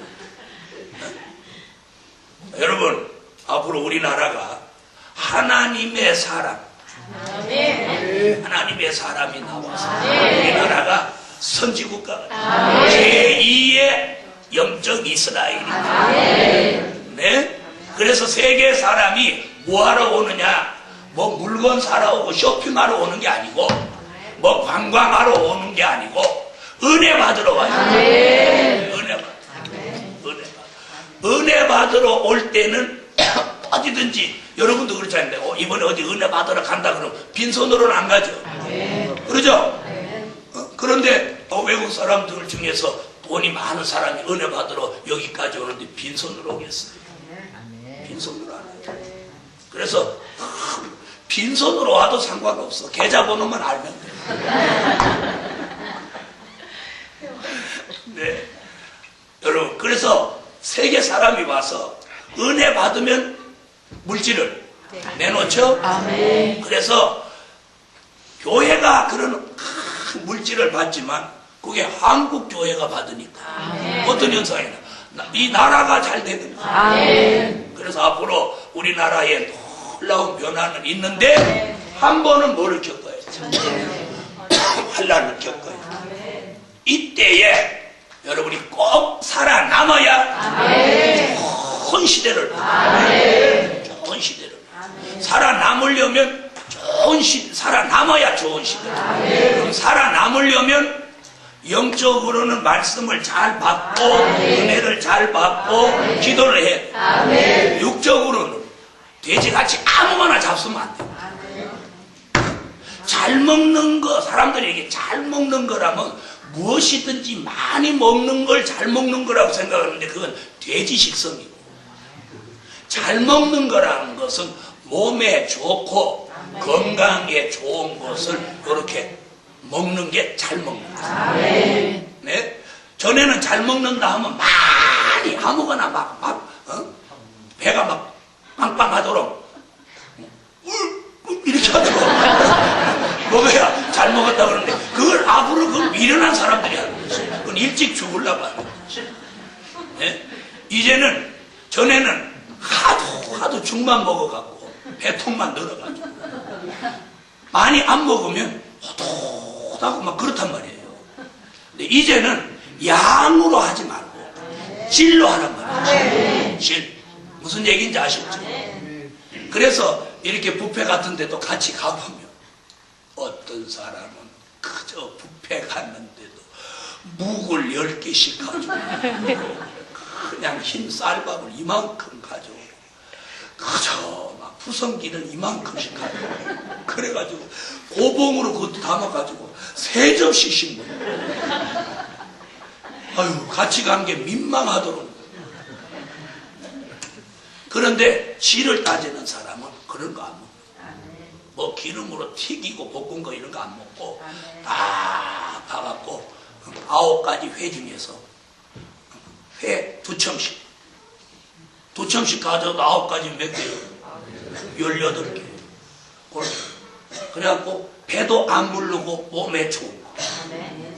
여러분 앞으로 우리나라가 하나님의 사람 하나님의 사람이 나와서 우리나라가 선지국가가 제2의 영적 이스라엘입니다. 네? 그래서 세계 사람이 뭐하러 오느냐? 뭐 물건 사러 오고 쇼핑하러 오는 게 아니고 뭐 관광하러 오는 게 아니고 은혜 받으러 와요. 은혜 받으러 올 때는 어디든지 여러분도 그렇지 않나요? 이번에 어디 은혜 받으러 간다 그러면 빈손으로는 안 가죠. 그러죠? 그런데 외국 사람들 중에서 돈이 많은 사람이 은혜 받으러 여기까지 오는데 빈손으로 오겠어요? 빈손으로 안 와요. 그래서 빈손으로 와도 상관없어. 계좌번호만 알면 돼. 네. 여러분, 그래서 세계 사람이 와서 은혜 받으면 물질을 내놓죠. 아멘. 그래서 교회가 그런 큰 물질을 받지만 그게 한국 교회가 받으니까 어떤 현상이나 이 나라가 잘 되는 거예요. 아멘. 그래서 앞으로 우리나라에 놀라운 변화는 있는데 한 번은 뭐를 겪어요? 환란을 겪어요. 이때에 여러분이 꼭 살아남아야 좋은 시대를 좋은 시대를 살아남으려면 살아남아야 좋은 시대. 그럼 살아남으려면 영적으로는 말씀을 잘 받고 은혜를 잘 받고 기도를 해. 육적으로는 돼지같이 아무거나 잡수면 안 돼. 잘 먹는 거, 사람들이 이게 잘 먹는 거라면 무엇이든지 많이 먹는 걸 잘 먹는 거라고 생각하는데 그건 돼지 식성이고, 잘 먹는 거라는 것은 몸에 좋고 건강에 좋은 것을 이렇게 먹는 게 잘 먹는 거예요. 네? 전에는 잘 먹는다 하면 많이 아무거나 배가 막 빵빵하도록 이렇게 하도록 먹어야 잘 먹었다 그러는데 그걸 앞으로 그걸 미련한 사람들이 하는 거지. 그건 일찍 죽으려고 하는 거지. 네? 이제는 전에는 하도 죽만 먹어갖고 배통만 늘어가지고 많이 안 먹으면 호도하고 막 그렇단 말이에요. 근데 이제는 양으로 하지 말고 질로 하란 말이에요. 질. 무슨 얘기인지 아시죠? 그래서 이렇게 뷔페 같은 데도 같이 가보면 어떤 사람은 그저 뷔페 갔는데도 묵을 10개씩 가지고 그냥 흰 쌀밥을 이만큼 가져오고 그저 막 푸성기를 이만큼씩 가져오고 그래가지고 고봉으로 그것도 담아가지고 3접시씩 먹어요. 아유, 같이 간 게 민망하도록. 그런데 질을 따지는 사람은 그런 거 안 먹어요. 뭐 기름으로 튀기고 볶은 거 이런 거 안 먹고 딱 봐갖고 9가지 회 중에서 회 2첨씩 가져도 9가지 몇 개요? 18개. 그래갖고 배도 안 부르고 몸에 좋은 거.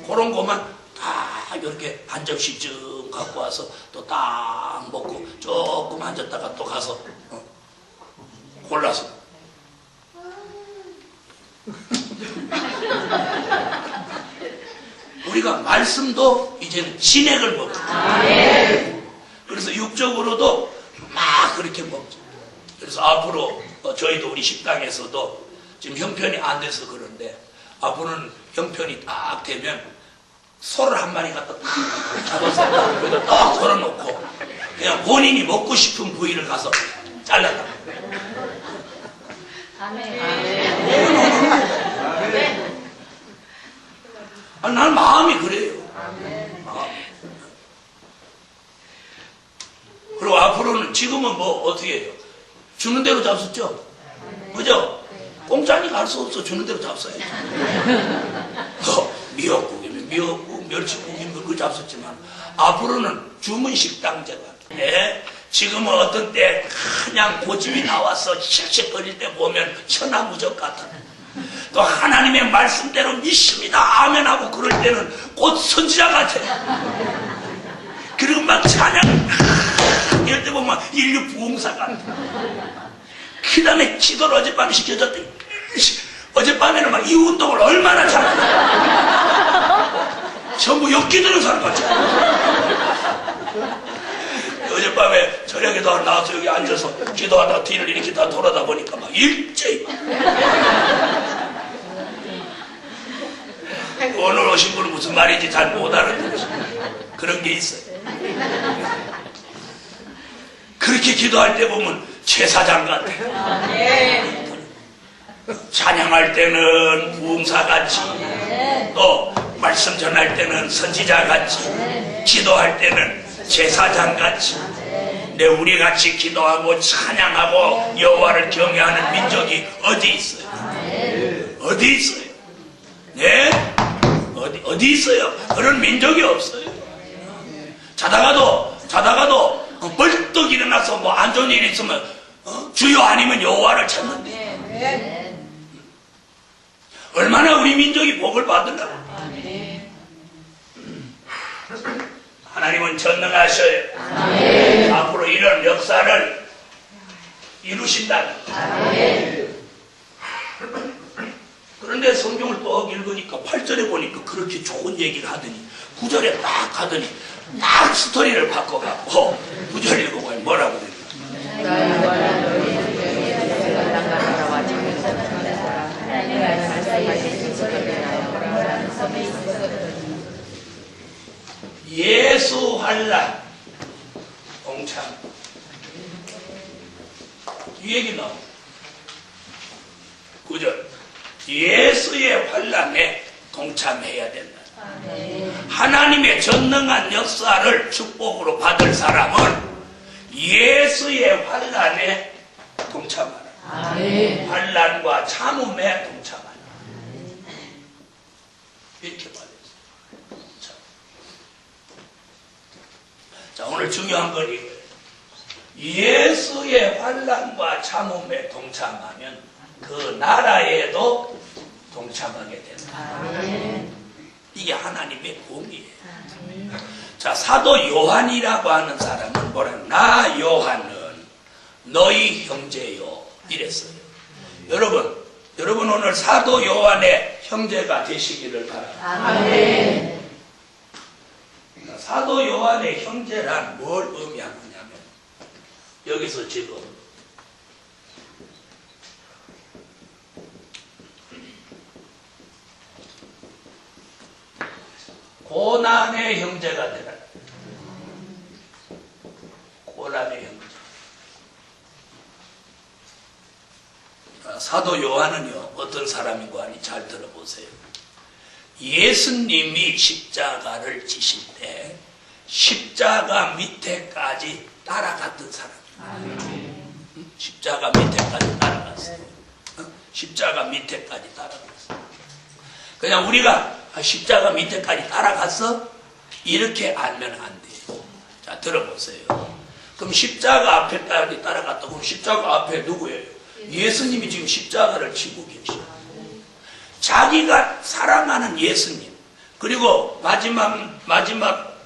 그런 것만 다 이렇게 한 접시쯤 갖고 와서 또 딱 먹고 조금 앉았다가 또 가서 골라서 우리가 말씀도 이제는 진액을 먹죠. 그래서 육적으로도 막 그렇게 먹죠. 그래서 앞으로 저희도 우리 식당에서도 지금 형편이 안 돼서 그런데 앞으로는 형편이 딱 되면 소를 한 마리 갖다 딱 잡아서 여기다 딱 걸어놓고 그냥 본인이 먹고 싶은 부위를 가서 잘라라. 난 마음이 그래요. 그리고 앞으로는 지금은 뭐 어떻게 해요? 주는 대로 잡수죠? 그죠? 공짜니까 할 수 없어. 주는 대로 잡숴야죠. 미역국이면 미역국, 멸치국이면 그거 잡섰지만 앞으로는 주문 식당제가. 네? 지금은 어떤 때 그냥 고집이 나와서 씩씩거릴 때 보면 천하무적 같아. 또 하나님의 말씀대로 믿습니다 아멘하고 그럴 때는 곧 선지자 같아. 그리고 막 찬양 이럴 때 보면 인류 부흥사 같아. 그 다음에 기도를 어젯밤에 시켜줬더니 어젯밤에는 막 이 운동을 얼마나 잘하냐. 전부 엮이드는 사람 같아. 어젯밤에 저녁에도 나와서 여기 앉아서 기도하다가 뒤를 이렇게 다 돌아다 보니까 막 일제히 오늘 오신 분은 무슨 말인지 잘 못 알아듣지. 그런 게 있어요. 그렇게 기도할 때 보면 제사장 같아. 찬양할 때는 부흥사같이, 또 말씀 전할 때는 선지자같이, 기도할 때는 제사장같이. 근데 우리같이 기도하고 찬양하고 여호와를 경외하는 민족이 어디 있어요? 어디 있어요? 네? 어디 있어요? 그런 민족이 없어요. 자다가도 벌떡 일어나서 뭐 안 좋은 일이 있으면 주여 아니면 여호와를 찾는데 얼마나 우리 민족이 복을 받으려고. 하나님은 전능하셔요. 앞으로 이런 역사를 이루신다. 그런데 성경을 또 읽으니까 8절에 보니까 그렇게 좋은 얘기를 하더니 9절에 딱 하더니 딱 스토리를 바꿔갖고 9절 읽어보면 뭐라고 그래요? 예수 환난 동참. 이 얘기 나와. 9절. 예수의 환난에 동참해야 된다. 하나님의 전능한 역사를 축복으로 받을 사람은 예수의 환난에 동참하라. 환난과 참음에 동참하라. 이렇게 말했어요. 자, 오늘 중요한 건 이거예요. 예수의 환난과 참음에 동참하면 그 나라에도 동참하게 된다. 이게 하나님의 공이에요. 자, 사도 요한이라고 하는 사람은 뭐라? 나 요한은 너희 형제요 이랬어요. 여러분 오늘 사도 요한의 형제가 되시기를 바랍니다. 사도 요한의 형제란 뭘 의미하느냐면 여기서 지금 고난의 형제가 되라. 고난의 형제. 사도 요한은요 어떤 사람인가 하니 잘 들어보세요. 예수님이 십자가를 지실 때 십자가 밑에까지 따라갔던 사람이에요. 십자가 밑에까지 따라갔어요. 십자가 밑에까지 따라갔어요. 그냥 우리가 십자가 밑에까지 따라갔어? 이렇게 알면 안 돼요. 자, 들어보세요. 그럼 십자가 앞에까지 따라갔다. 그럼 십자가 앞에 누구예요? 예수님이 지금 십자가를 지고 계셔요. 자기가 사랑하는 예수님, 그리고 마지막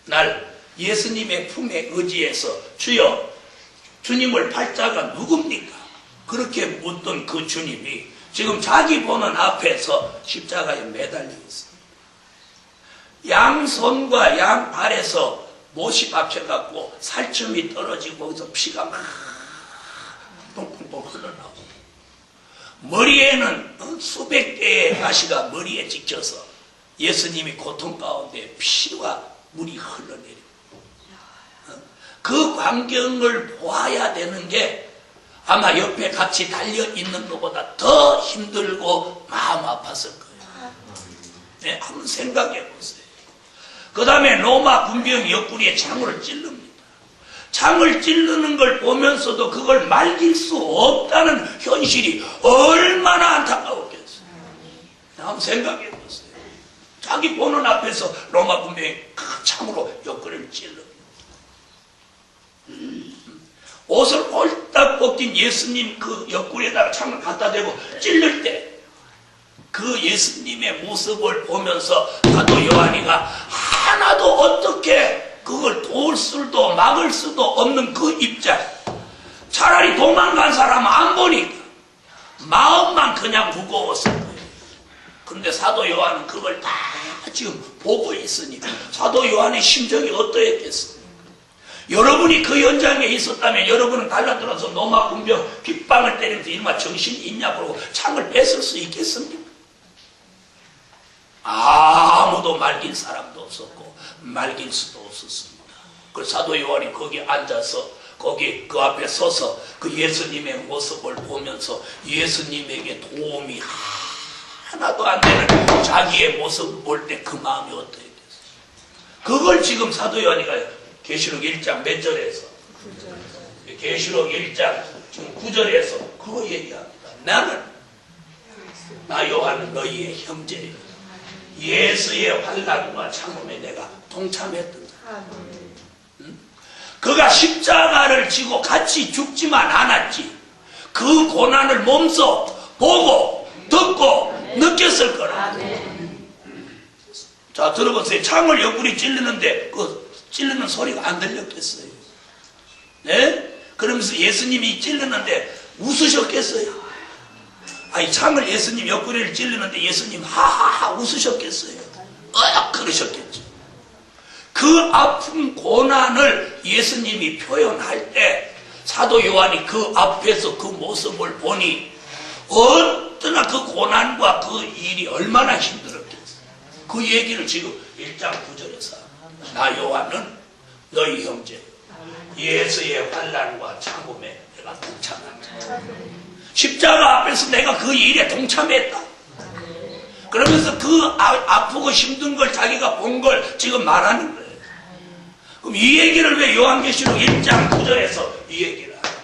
날 예수님의 품에 의지해서 주여, 주님을 팔자가 누굽니까? 그렇게 묻던 그 주님이 지금 자기 보는 앞에서 십자가에 매달려 있습니다. 양손과 양발에서 못이 박혀갖고 살점이 떨어지고 거기서 피가 막 뽕뽕뽕 흘러나오고 머리에는 수백 개의 가시가 머리에 찍혀서 예수님이 고통 가운데 피와 물이 흘러내립니다. 그 광경을 보아야 되는 게 아마 옆에 같이 달려있는 것보다 더 힘들고 마음 아팠을 거예요. 네, 한번 생각해 보세요. 그 다음에 로마 군병이 옆구리에 창을 찔릅니다. 창을 찌르는 걸 보면서도 그걸 말릴 수 없다는 현실이 얼마나 안타까웠겠어요. 한번 생각해 보세요. 자기 보는 앞에서 로마 군병이 그 창으로 옆구리를 찔릅니다. 옷을 홀딱 벗긴 예수님 그 옆구리에다가 창을 갖다 대고 찔릴 때 그 예수님의 모습을 보면서 사도 요한이가 하나도 어떻게 그걸 도울 수도 막을 수도 없는 그 입장, 차라리 도망간 사람 안 보니까 마음만 그냥 무거웠을 거예요. 그런데 사도 요한은 그걸 다 지금 보고 있으니까 사도 요한의 심정이 어떠했겠어요? 여러분이 그 현장에 있었다면 여러분은 달라들어서 로마 군병 빗방을 때리면서 이놈아 정신이 있냐 그러고 창을 뺏을 수 있겠습니까? 아무도 말길 사람도 없었고 말길 수도 없었습니다. 그 사도 요한이 거기 앉아서 거기 그 앞에 서서 그 예수님의 모습을 보면서 예수님에게 도움이 하나도 안 되는 자기의 모습을 볼 때 그 마음이 어떻게 됐어요? 그걸 지금 사도 요한이가 계시록 1장 몇 절에서? 계시록 1장 지금 9절에서 그거 얘기합니다. 나 요한은 너희의 형제예요. 예수의 환난과 참음에 내가 동참했던 사람. 그가 십자가를 지고 같이 죽지만 않았지. 그 고난을 몸소 보고 듣고 느꼈을 거라. 자, 들어보세요. 창을 옆구리 찔르는데 그 찔르는 소리가 안 들렸겠어요? 네? 그러면서 예수님이 찔르는데 웃으셨겠어요? 아니, 창을 예수님 옆구리를 찔르는데 예수님 하하하 웃으셨겠어요? 그러셨겠죠. 그 아픈 고난을 예수님이 표현할 때 사도 요한이 그 앞에서 그 모습을 보니 어떠나 그 고난과 그 일이 얼마나 힘들었겠어요. 그 얘기를 지금 1장 9절에서 나 요한은 너희 형제 예수의 환난과 참음에 내가 동참한다. 십자가 앞에서 내가 그 일에 동참했다. 그러면서 그 아프고 힘든 걸 자기가 본 걸 지금 말하는 거예요. 그럼 이 얘기를 왜 요한계시록 1장 9절에서 이 얘기를 하냐.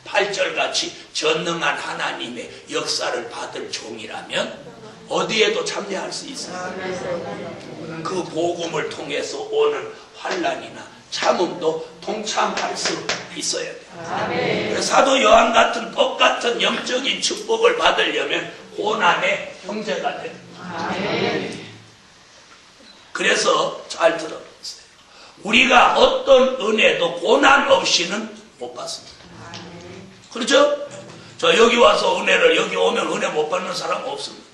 8절같이 전능한 하나님의 역사를 받을 종이라면 어디에도 참여할 수 있어요. 그 복음을 통해서 오는 환난이나 참음도 동참할 수 있어야 돼요. 사도 요한 같은 똑같은 영적인 축복을 받으려면 고난의 형제가 됩니다. 그래서 잘 들어보세요. 우리가 어떤 은혜도 고난 없이는 못 받습니다. 그렇죠? 저 여기 와서 은혜를, 여기 오면 은혜 못 받는 사람 없습니다.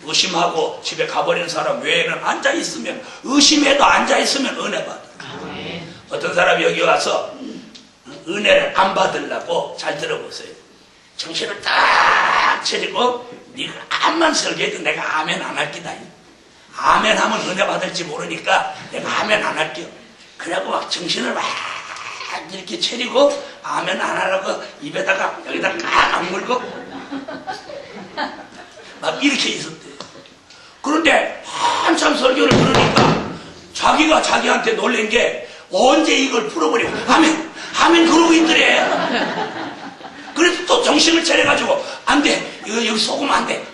의심하고 집에 가버리는 사람 외에는 앉아있으면, 의심해도 앉아있으면 은혜 받아요. 어떤 사람이 여기 와서 은혜를 안 받으려고, 잘 들어보세요. 정신을 딱 차리고 네가 암만 설계해도 내가 아멘 안 할 기다. 아멘 하면 은혜 받을지 모르니까 내가 아멘 안 할게요. 그래갖고 막 정신을 막 이렇게 차리고 아멘 안 하라고 입에다가 여기다 깍 악물고 막 이렇게 있었대요. 그런데 한참 설교를 들으니까 자기가 자기한테 놀란 게 언제 이걸 풀어버리고 아멘 그러고 있더래. 그래서 또 정신을 차려가지고 안 돼, 이거 여기 속으면 안 돼,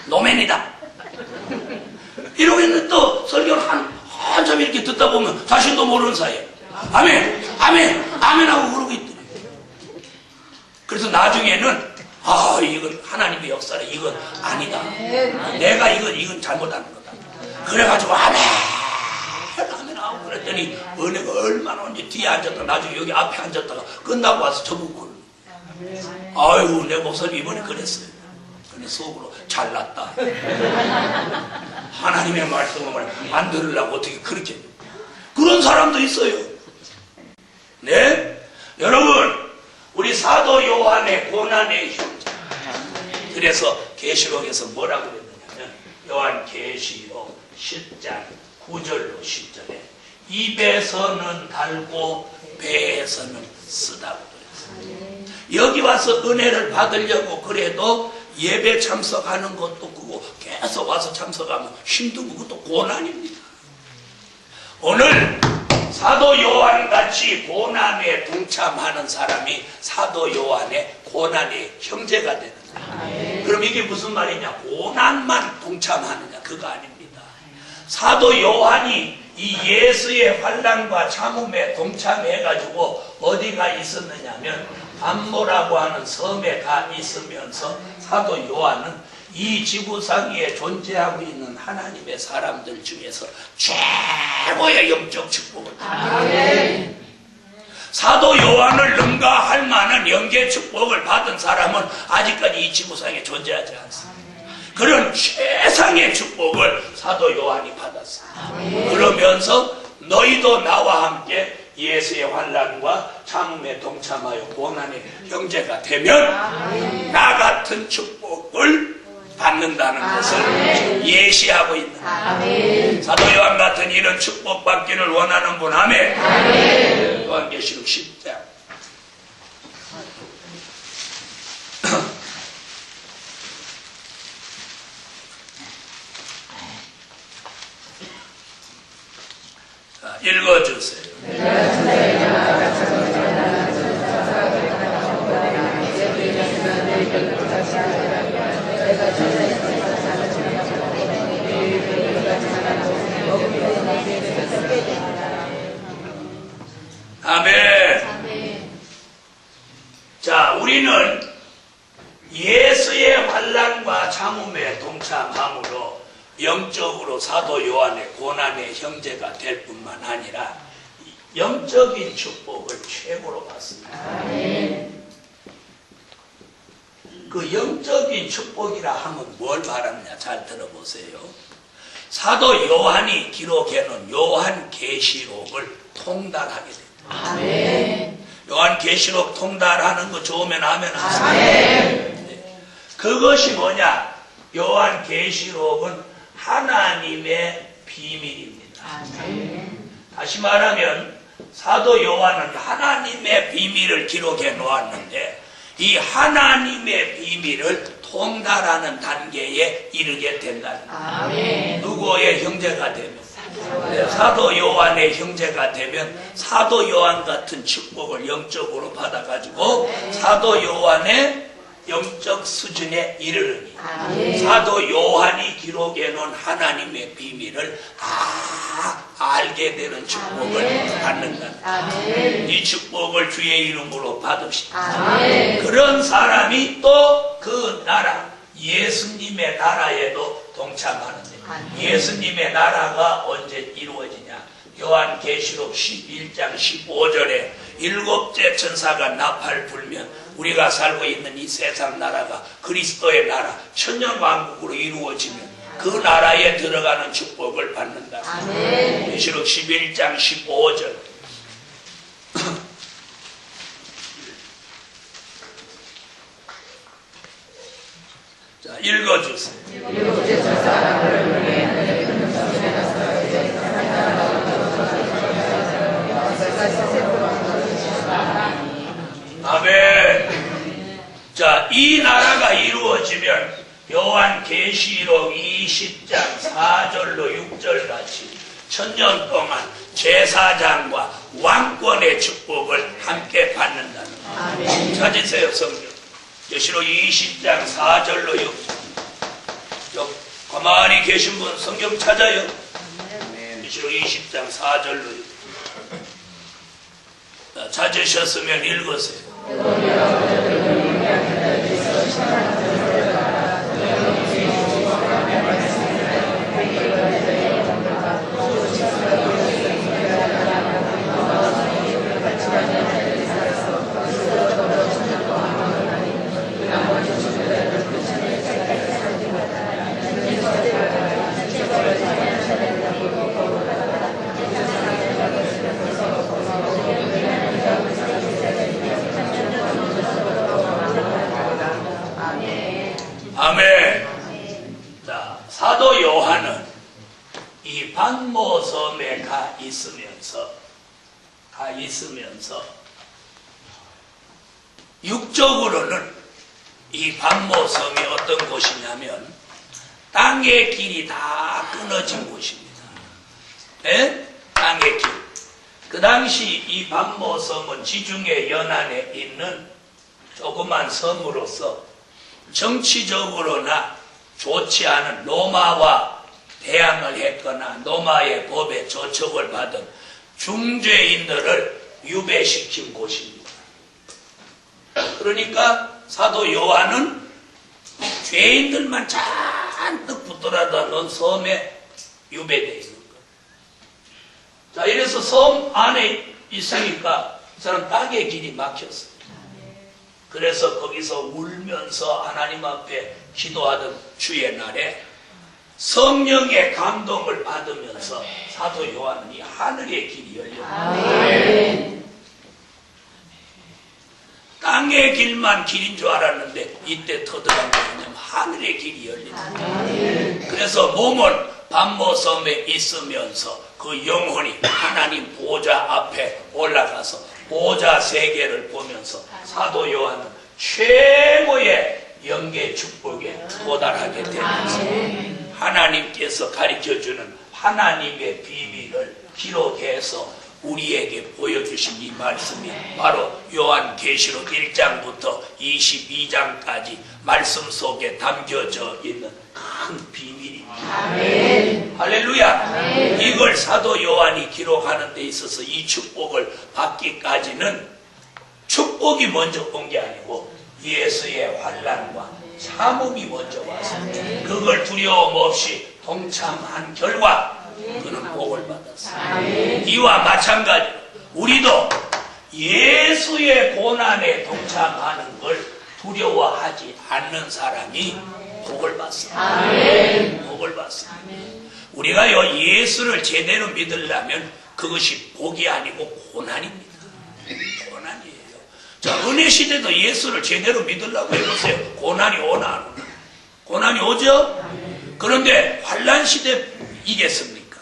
노맨이다 이러고 있는데 또 설교를 한참 이렇게 듣다 보면 자신도 모르는 사이에 아멘 하고 그러고 있더래. 그래서 나중에는 이건 하나님의 역사라, 이건 아니다, 내가 이건 잘못하는 거다. 그래가지고 아멘 하고 그랬더니 은혜가 얼마나 언제 뒤에 앉았다 나중에 여기 앞에 앉았다가 끝나고 와서 저보고 아이고 내 목사님 이번에 그랬어요. 근데 속으로 잘났다. 하나님의 말씀을 안 들으려고 어떻게 그렇게, 그런 사람도 있어요. 네? 여러분, 우리 사도 요한의 고난의 형제. 그래서 계시록에서 뭐라고 그랬느냐면 요한계시록 10장 9절로 10절에 입에서는 달고 배에서는 쓰다고 그랬어요. 여기 와서 은혜를 받으려고 그래도 예배 참석하는 것도 그거 계속 와서 참석하면 힘든 것도 고난입니다. 오늘 사도 요한같이 고난에 동참하는 사람이 사도 요한의 고난의 형제가 되는 거예요. 그럼 이게 무슨 말이냐? 고난만 동참하느냐? 그거 아닙니다. 사도 요한이 이 예수의 환난과 참음에 동참해가지고 어디가 있었느냐면 반모라고 하는 섬에 가 있으면서 사도 요한은 이 지구상 위에 존재하고 있는 하나님의 사람들 중에서 최고의 영적 축복을 받았습니다. 사도 요한을 능가할 만한 영계 축복을 받은 사람은 아직까지 이 지구상에 존재하지 않습니다. 그런 최상의 축복을 사도 요한이 받았습니다. 그러면서 너희도 나와 함께 예수의 환난과 참음에 동참하여 고난의 형제가 되면 나 같은 축복을 받는다는 것을 예시하고 있는 사도 요한 같은 이런 축복 받기를 원하는 분 아멘. 요한계시록 10장 읽어주세요. 우리는 예수의 환난과 참음에 동참함으로 영적으로 사도 요한의 고난의 형제가 될 뿐만 아니라 영적인 축복을 최고로 받습니다. 그 영적인 축복이라 하면 뭘 말하느냐 잘 들어보세요. 사도 요한이 기록해놓은 요한계시록을 통달하게 됩니다. 요한계시록 통달하는 거 좋으면 하면 하세요. 그것이 뭐냐? 요한계시록은 하나님의 비밀입니다. 다시 말하면 사도 요한은 하나님의 비밀을 기록해 놓았는데 이 하나님의 비밀을 통달하는 단계에 이르게 된다는 거예요. 누구의 형제가 되면? 사도 요한의 형제가 되면 사도 요한 같은 축복을 영적으로 받아가지고 사도 요한의 영적 수준에 이르르니 사도 요한이 기록해 놓은 하나님의 비밀을 알게 되는 축복을 받는다. 이 축복을 주의 이름으로 받읍시다. 그런 사람이 또 그 나라 예수님의 나라에도 동참하는데 예수님의 나라가 언제 이루어지냐? 요한계시록 11장 15절에 일곱째 천사가 나팔 불면 우리가 살고 있는 이 세상 나라가 그리스도의 나라 천년왕국으로 이루어지면 그 나라에 들어가는 축복을 받는다. 계시록 11장 15절. 자, 읽어주세요. 아멘. 자, 이 나라가 이루어지면 요한계시록 20장 4절로 6절 같이 천년 동안 제사장과 왕권의 축복을 함께 받는다는 거예요. 찾으세요, 성경. 계시록 20장 4절로 6절. 가만히 계신 분 성경 찾아요. 계시록 20장 4절로 6절. 찾으셨으면 읽으세요. 아멘. 자, 사도 요한은 이 반모섬에 가 있으면서 육적으로는 이 반모섬이 어떤 곳이냐면 땅의 길이 다 끊어진 곳입니다. 네? 땅의 길. 그 당시 이 반모섬은 지중해 연안에 있는 조그만 섬으로서 정치적으로나 좋지 않은 로마와 대항을 했거나 로마의 법에 조촉을 받은 중죄인들을 유배시킨 곳입니다. 그러니까 사도 요한은 죄인들만 잔뜩 붙들어다 놓은 섬에 유배되어 있는 거예요. 자, 이래서 섬 안에 있으니까 이 사람 땅의 길이 막혔어요. 그래서 거기서 울면서 하나님 앞에 기도하던 주의 날에 성령의 감동을 받으면서 사도 요한은 이 하늘의 길이 열렸습니다. 땅의 길만 길인 줄 알았는데 이때 터득한 게 뭐냐면 하늘의 길이 열립니다. 그래서 몸은 반모섬에 있으면서 그 영혼이 하나님 보좌 앞에 올라가서 보좌 세계를 보면서 사도 요한은 최고의 영계 축복에 도달하게 되면서 하나님께서 가르쳐주는 하나님의 비밀을 기록해서 우리에게 보여주신 이 말씀이 바로 요한계시록 1장부터 22장까지 말씀 속에 담겨져 있는 큰 비밀입니다. 아멘. 할렐루야. 아멘. 이걸 사도 요한이 기록하는 데 있어서 이 축복을 받기까지는 축복이 먼저 온 게 아니고 예수의 환난과 참음이 먼저 와서 그걸 두려움 없이 동참한 결과 그는 복을 받았어요. 이와 마찬가지로 우리도 예수의 고난에 동참하는 걸 두려워하지 않는 사람이 복을 받습니다. 복을 받습니다. 우리가요 예수를 제대로 믿으려면 그것이 복이 아니고 고난입니다. 고난이에요. 자, 은혜 시대도 예수를 제대로 믿으려고 해보세요. 고난이 오나 안 오나? 고난이 오죠? 그런데 환난 시대 이겠습니까?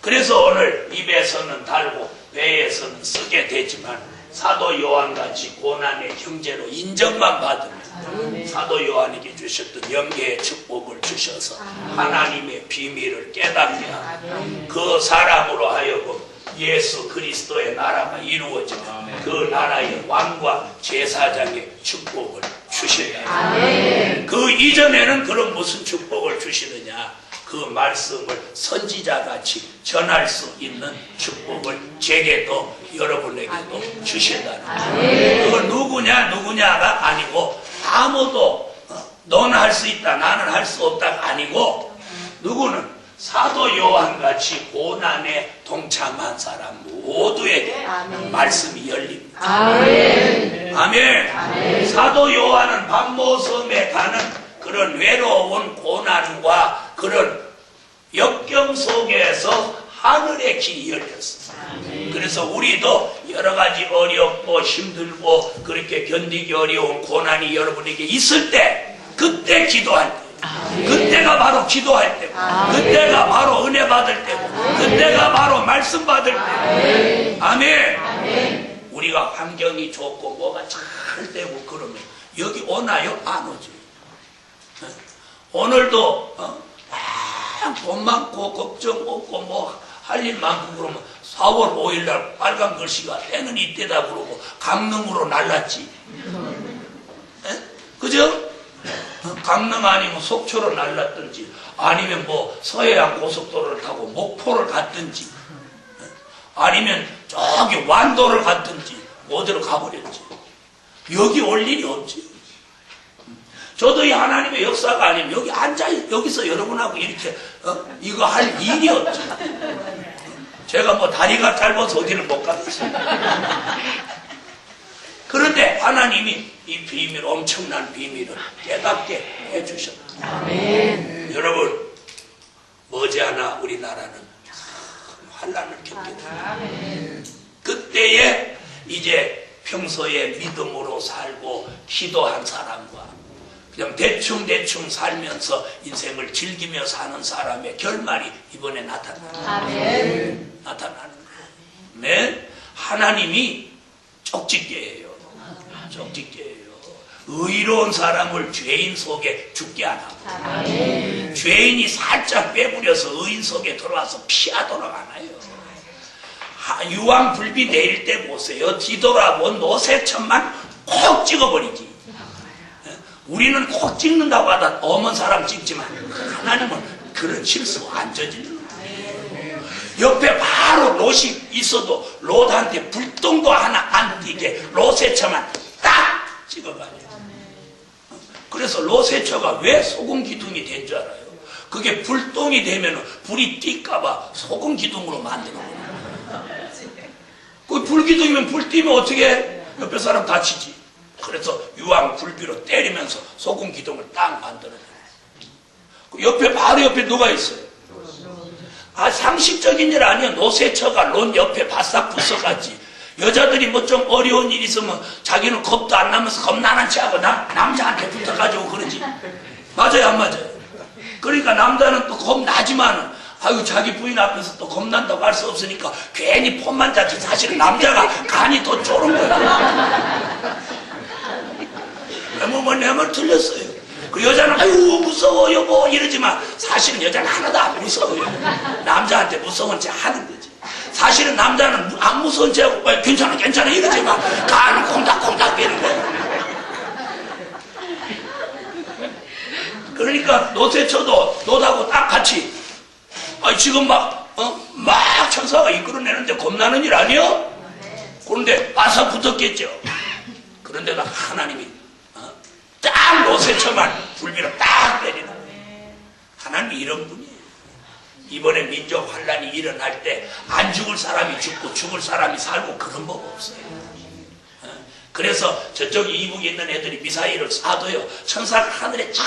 그래서 오늘 입에서는 달고 배에서는 쓰게 되지만 사도 요한같이 고난의 형제로 인정만 받으면 사도 요한에게 주셨던 영계의 축복을 주셔서 하나님의 비밀을 깨닫게 하고 그 사람으로 하여금 예수 그리스도의 나라가 이루어지면 그 나라의 왕과 제사장의 축복을 주셔야 합니다. 그 이전에는 그런 무슨 축복을 주시느냐? 그 말씀을 선지자같이 전할 수 있는 축복을 제게도 여러분에게도 주신다는 그건 누구냐가 아니고 아무도 너는 할 수 있다 나는 할 수 없다가 아니고 누구는 사도 요한같이 고난에 동참한 사람 모두에게 말씀이 열립니다. 아멘. 사도 요한은 반모섬에 가는 그런 외로운 고난과 그런 역경 속에서 하늘의 길이 열렸어요. 그래서 우리도 여러 가지 어렵고 힘들고 그렇게 견디기 어려운 고난이 여러분에게 있을 때 그때 기도할 때 그때가 바로 기도할 때고 그때가 바로 은혜 받을 때고 그때가 바로 말씀 받을 때고 아멘. 우리가 환경이 좋고 뭐가 잘 되고 그러면 여기 오나요? 안 오죠. 오늘도 돈 많고 걱정 없고 뭐 할 일 많고 그러면 4월 5일날 빨간 글씨가 때는 이때다 그러고 강릉으로 날랐지. 그죠? 강릉 아니면 속초로 날랐든지 아니면 뭐 서해안 고속도로를 타고 목포를 갔든지 아니면 저기 완도를 갔든지 어디로 가버렸지. 여기 올 일이 없지. 저도 이 하나님의 역사가 아니면 여기 여기서 여러분하고 이렇게 이거 할 일이 없죠. 제가 뭐 다리가 짧아서 어디를 못 가겠어요. 그런데 하나님이 이 비밀, 엄청난 비밀을 깨닫게 해주셨다. 여러분 머지않아 우리나라는 환난을 겪게 됩니다. 그때에 이제 평소에 믿음으로 살고 기도한 사람과 그냥 대충 살면서 인생을 즐기며 사는 사람의 결말이 이번에 나타나는 거예요. 네? 하나님이 쪽집게예요. 의로운 사람을 죄인 속에 죽게 안 하고 죄인이 살짝 빼부려서 의인 속에 들어와서 피하도록 안 해요. 유황불비 내릴 때 보세요. 뒤돌아본 노새천만 콕 찍어버리지. 우리는 콕 찍는다고 하다 엄한 사람 찍지만 하나님은 그런 실수 안 저지르는 거예요. 옆에 바로 롯이 있어도 롯한테 불똥도 하나 안 띄게 롯의 처만 딱 찍어가요. 그래서 롯의 처가 왜 소금 기둥이 된 줄 알아요? 그게 불똥이 되면 불이 뛸까봐 소금 기둥으로 만드는 거예요. 그 불기둥이면 불 띄면 어떻게 해? 옆에 사람 다치지. 그래서 유황 불비로 때리면서 소금 기둥을 딱 만들어내요. 그 바로 옆에 누가 있어요? 상식적인 일 아니야. 노새처가 론 옆에 바싹 붙어갔지. 여자들이 뭐 좀 어려운 일 있으면 자기는 겁도 안 나면서 겁나는 체하고 남자한테 붙어가지고 그러지. 맞아요, 안 맞아요? 그러니까 남자는 또 겁나지만은 아유 자기 부인 앞에서 또 겁난다고 할 수 없으니까 괜히 폰만 잡지. 사실은 남자가 간이 더 쫄은 거야. 내 말 틀렸어요. 그 여자는 아유 무서워 여보 이러지만 사실은 여자는 하나도 안 무서워요. 남자한테 무서운 체 하는 거지. 사실은 남자는 안 무서운 체 하고 괜찮아 이러지만 간은 콩닥콩닥 되는 거야. 그러니까 노새쳐도 너하고 딱 같이 지금 막 천사가 이끌어내는데 겁나는 일 아니요? 그런데 바싹 붙었겠죠. 그런데도 하나님이 요새처만 불비로 딱 때리는 거예요. 하나님이 이런 분이에요. 이번에 민족 환란이 일어날 때 안 죽을 사람이 죽고 죽을 사람이 살고 그런 법 없어요. 그래서 저쪽 이북에 있는 애들이 미사일을 쏴도요, 천사가 하늘에 쫙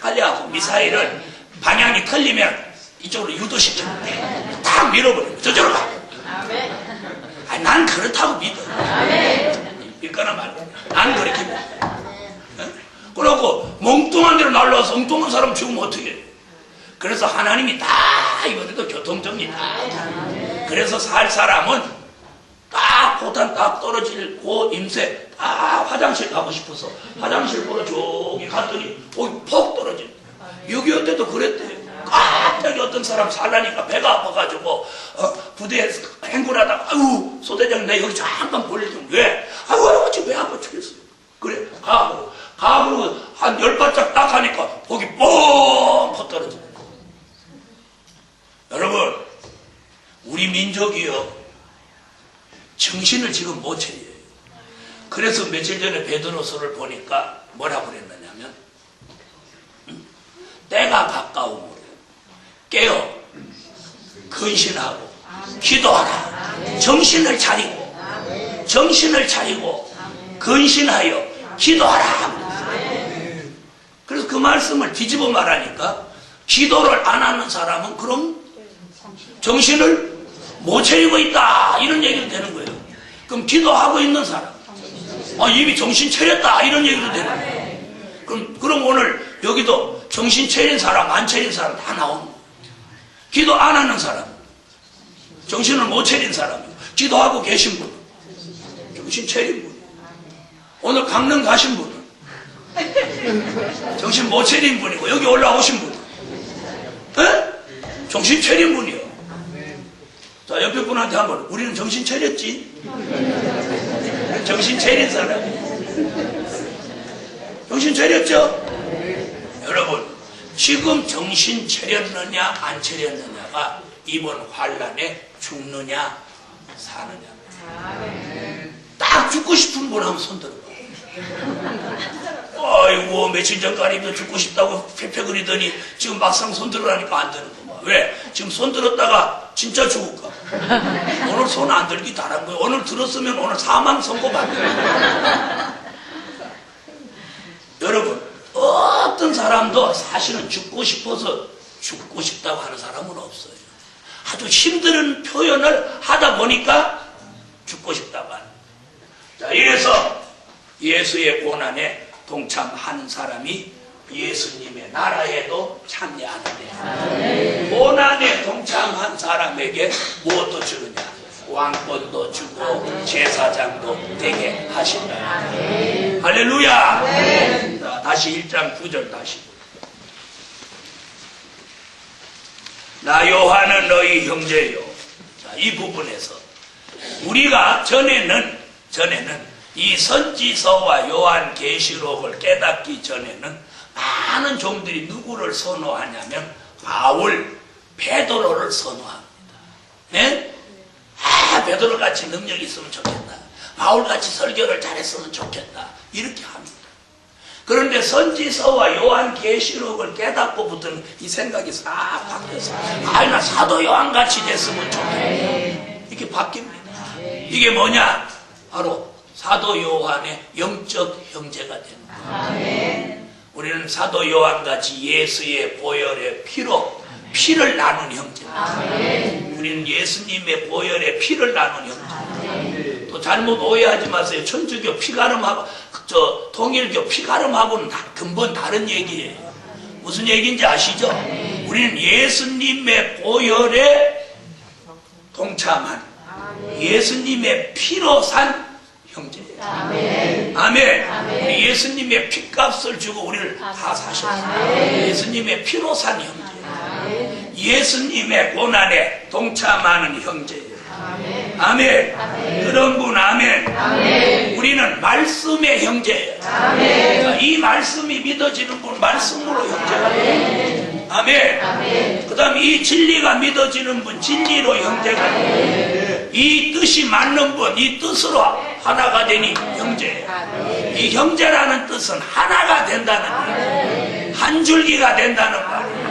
깔려가고 미사일을 방향이 틀리면 이쪽으로 유도시키면 돼. 딱 밀어버리고 저쪽으로 가. 아니, 난 그렇다고 믿어. 믿거나 말고. 난 그렇게 믿어. 그러고 멍뚱한 데로 날라와서 엉뚱한 사람 죽으면 어떻게 해? 그래서 하나님이 다 이번에도 교통정리 다. 그래서 살 사람은 딱 포탄 딱 떨어질 그 임세 딱 화장실 가고 싶어서 화장실 보러 저기 갔더니 거기 폭 떨어진다. 6.25 때도 그랬대요. 갑자기 어떤 사람 살라니까 배가 아파가지고 부대에서 행군하다가 아유 소대장 내 여기 잠깐 볼일 좀. 왜? 아유 지금 배 아파 죽겠어. 그래 가고 한 10발짝 딱 하니까 거기 뻥 퍼떨어져. 여러분 우리 민족이요 정신을 지금 못 차려요. 그래서 며칠 전에 베드로서를 보니까 뭐라고 그랬느냐면 때가 가까우므로 깨어 근신하고 기도하라. 정신을 차리고 근신하여 기도하라. 그래서 그 말씀을 뒤집어 말하니까 기도를 안 하는 사람은 그럼 정신을 못 차리고 있다 이런 얘기도 되는 거예요. 그럼 기도하고 있는 사람 이미 정신 차렸다 이런 얘기도 되는 거예요. 그럼 오늘 여기도 정신 차린 사람 안 차린 사람 다 나오는 거예요. 기도 안 하는 사람 정신을 못 차린 사람이고 기도하고 계신 분은 정신 차린 분이에요. 오늘 강릉 가신 분은 정신 못 차린 분이고 여기 올라오신 분은 정신 차린 분이요. 자, 옆에 분한테 한번 우리는 정신 차렸지? 정신 차린 사람 정신 차렸죠? 여러분 지금 정신 차렸느냐 안 차렸느냐가 이번 환란에 죽느냐 사느냐. 딱 죽고 싶은 분 한번 손 들어봐. 아이고 며칠 전까지도 죽고 싶다고 폐폐 그리더니 지금 막상 손 들으라니까 안 되는 거 봐. 왜? 지금 손 들었다가 진짜 죽을까? 오늘 손 안 들기 잘한 거예요. 오늘 들었으면 오늘 사망 선고 받는 거예요. 여러분 어떤 사람도 사실은 죽고 싶어서 죽고 싶다고 하는 사람은 없어요. 아주 힘든 표현을 하다 보니까 죽고 싶다고 하는. 자, 이래서 예수의 고난에 동참하는 사람이 예수님의 나라에도 참여하는데 고난에 동참한 사람에게 무엇도 주느냐? 왕권도 주고 제사장도 되게 하신다. 할렐루야. 자, 다시 1장 9절 다시. 나 요한은 너희 형제요. 자, 이 부분에서 우리가 전에는 이 선지서와 요한 계시록을 깨닫기 전에는 많은 종들이 누구를 선호하냐면 바울, 베드로를 선호합니다. 네? 베드로같이 능력이 있으면 좋겠다. 바울같이 설교를 잘했으면 좋겠다. 이렇게 합니다. 그런데 선지서와 요한 계시록을 깨닫고부터는 이 생각이 싹 바뀌어서 나 사도 요한같이 됐으면 좋겠다. 이렇게 바뀝니다. 이게 뭐냐? 바로 사도 요한의 영적 형제가 됩니다. 우리는 사도 요한같이 예수의 보혈의 피를 나눈 형제입니다. 우리는 예수님의 보혈의 피를 나눈 형제. 또 잘못 오해하지 마세요. 천주교 피가름하고 통일교 피가름하고는 근본 다른 얘기예요. 무슨 얘기인지 아시죠? 우리는 예수님의 보혈에 동참한 예수님의 피로 산 형제예요. 아멘. 우리 예수님의 피값을 주고 우리를 다 사셨어요. 예수님의 피로 산 형제예요. 예수님의 고난에 동참하는 형제예요. 아멘. 그런 분 아멘. 우리는 말씀의 형제예요. 이 말씀이 믿어지는 분 말씀으로 형제가 돼요. 아멘. 그 다음 이 진리가 믿어지는 분 진리로 형제가 돼요. 이 뜻이 맞는 분, 이 뜻으로 하나가 되니 형제예요. 이 형제라는 뜻은 하나가 된다는 거예요. 한 줄기가 된다는 말이에요.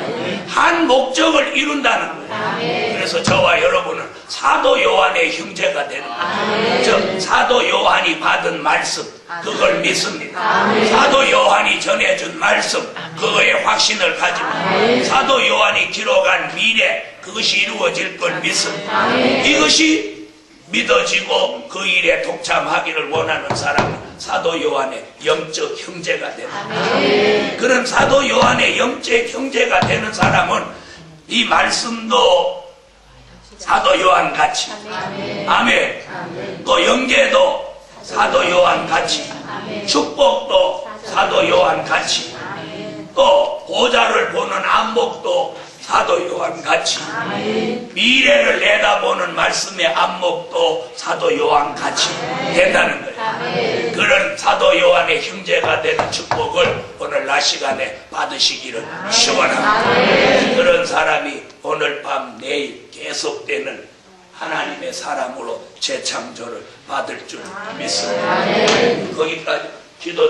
한 목적을 이룬다는 거예요. 그래서 저와 여러분은 사도 요한의 형제가 되는 거예요. 저 사도 요한이 받은 말씀, 그걸 믿습니다. 사도 요한이 전해준 말씀, 그거에 확신을 가지고 사도 요한이 기록한 미래, 그것이 이루어질 걸 믿습니다. 이것이 믿어지고 그 일에 동참하기를 원하는 사람은 사도 요한의 영적 형제가 됩니다. 그런 사도 요한의 영적 형제가 되는 사람은 이 말씀도 사도 요한 같이, 아멘. 또 영계도 사도 요한 같이, 축복도 사도 요한 같이, 또 보좌를 보는 안목도 사도 요한 같이, 미래를 내다보는 말씀의 안목도 사도 요한 같이 된다는 거예요. 그런 사도 요한의 형제가 되는 축복을 오늘 낮 시간에 받으시기를 축원합니다. 그런 사람이 오늘 밤 내일 계속되는 하나님의 사람으로 재창조를 받을 줄 믿습니다. 거기까지 기도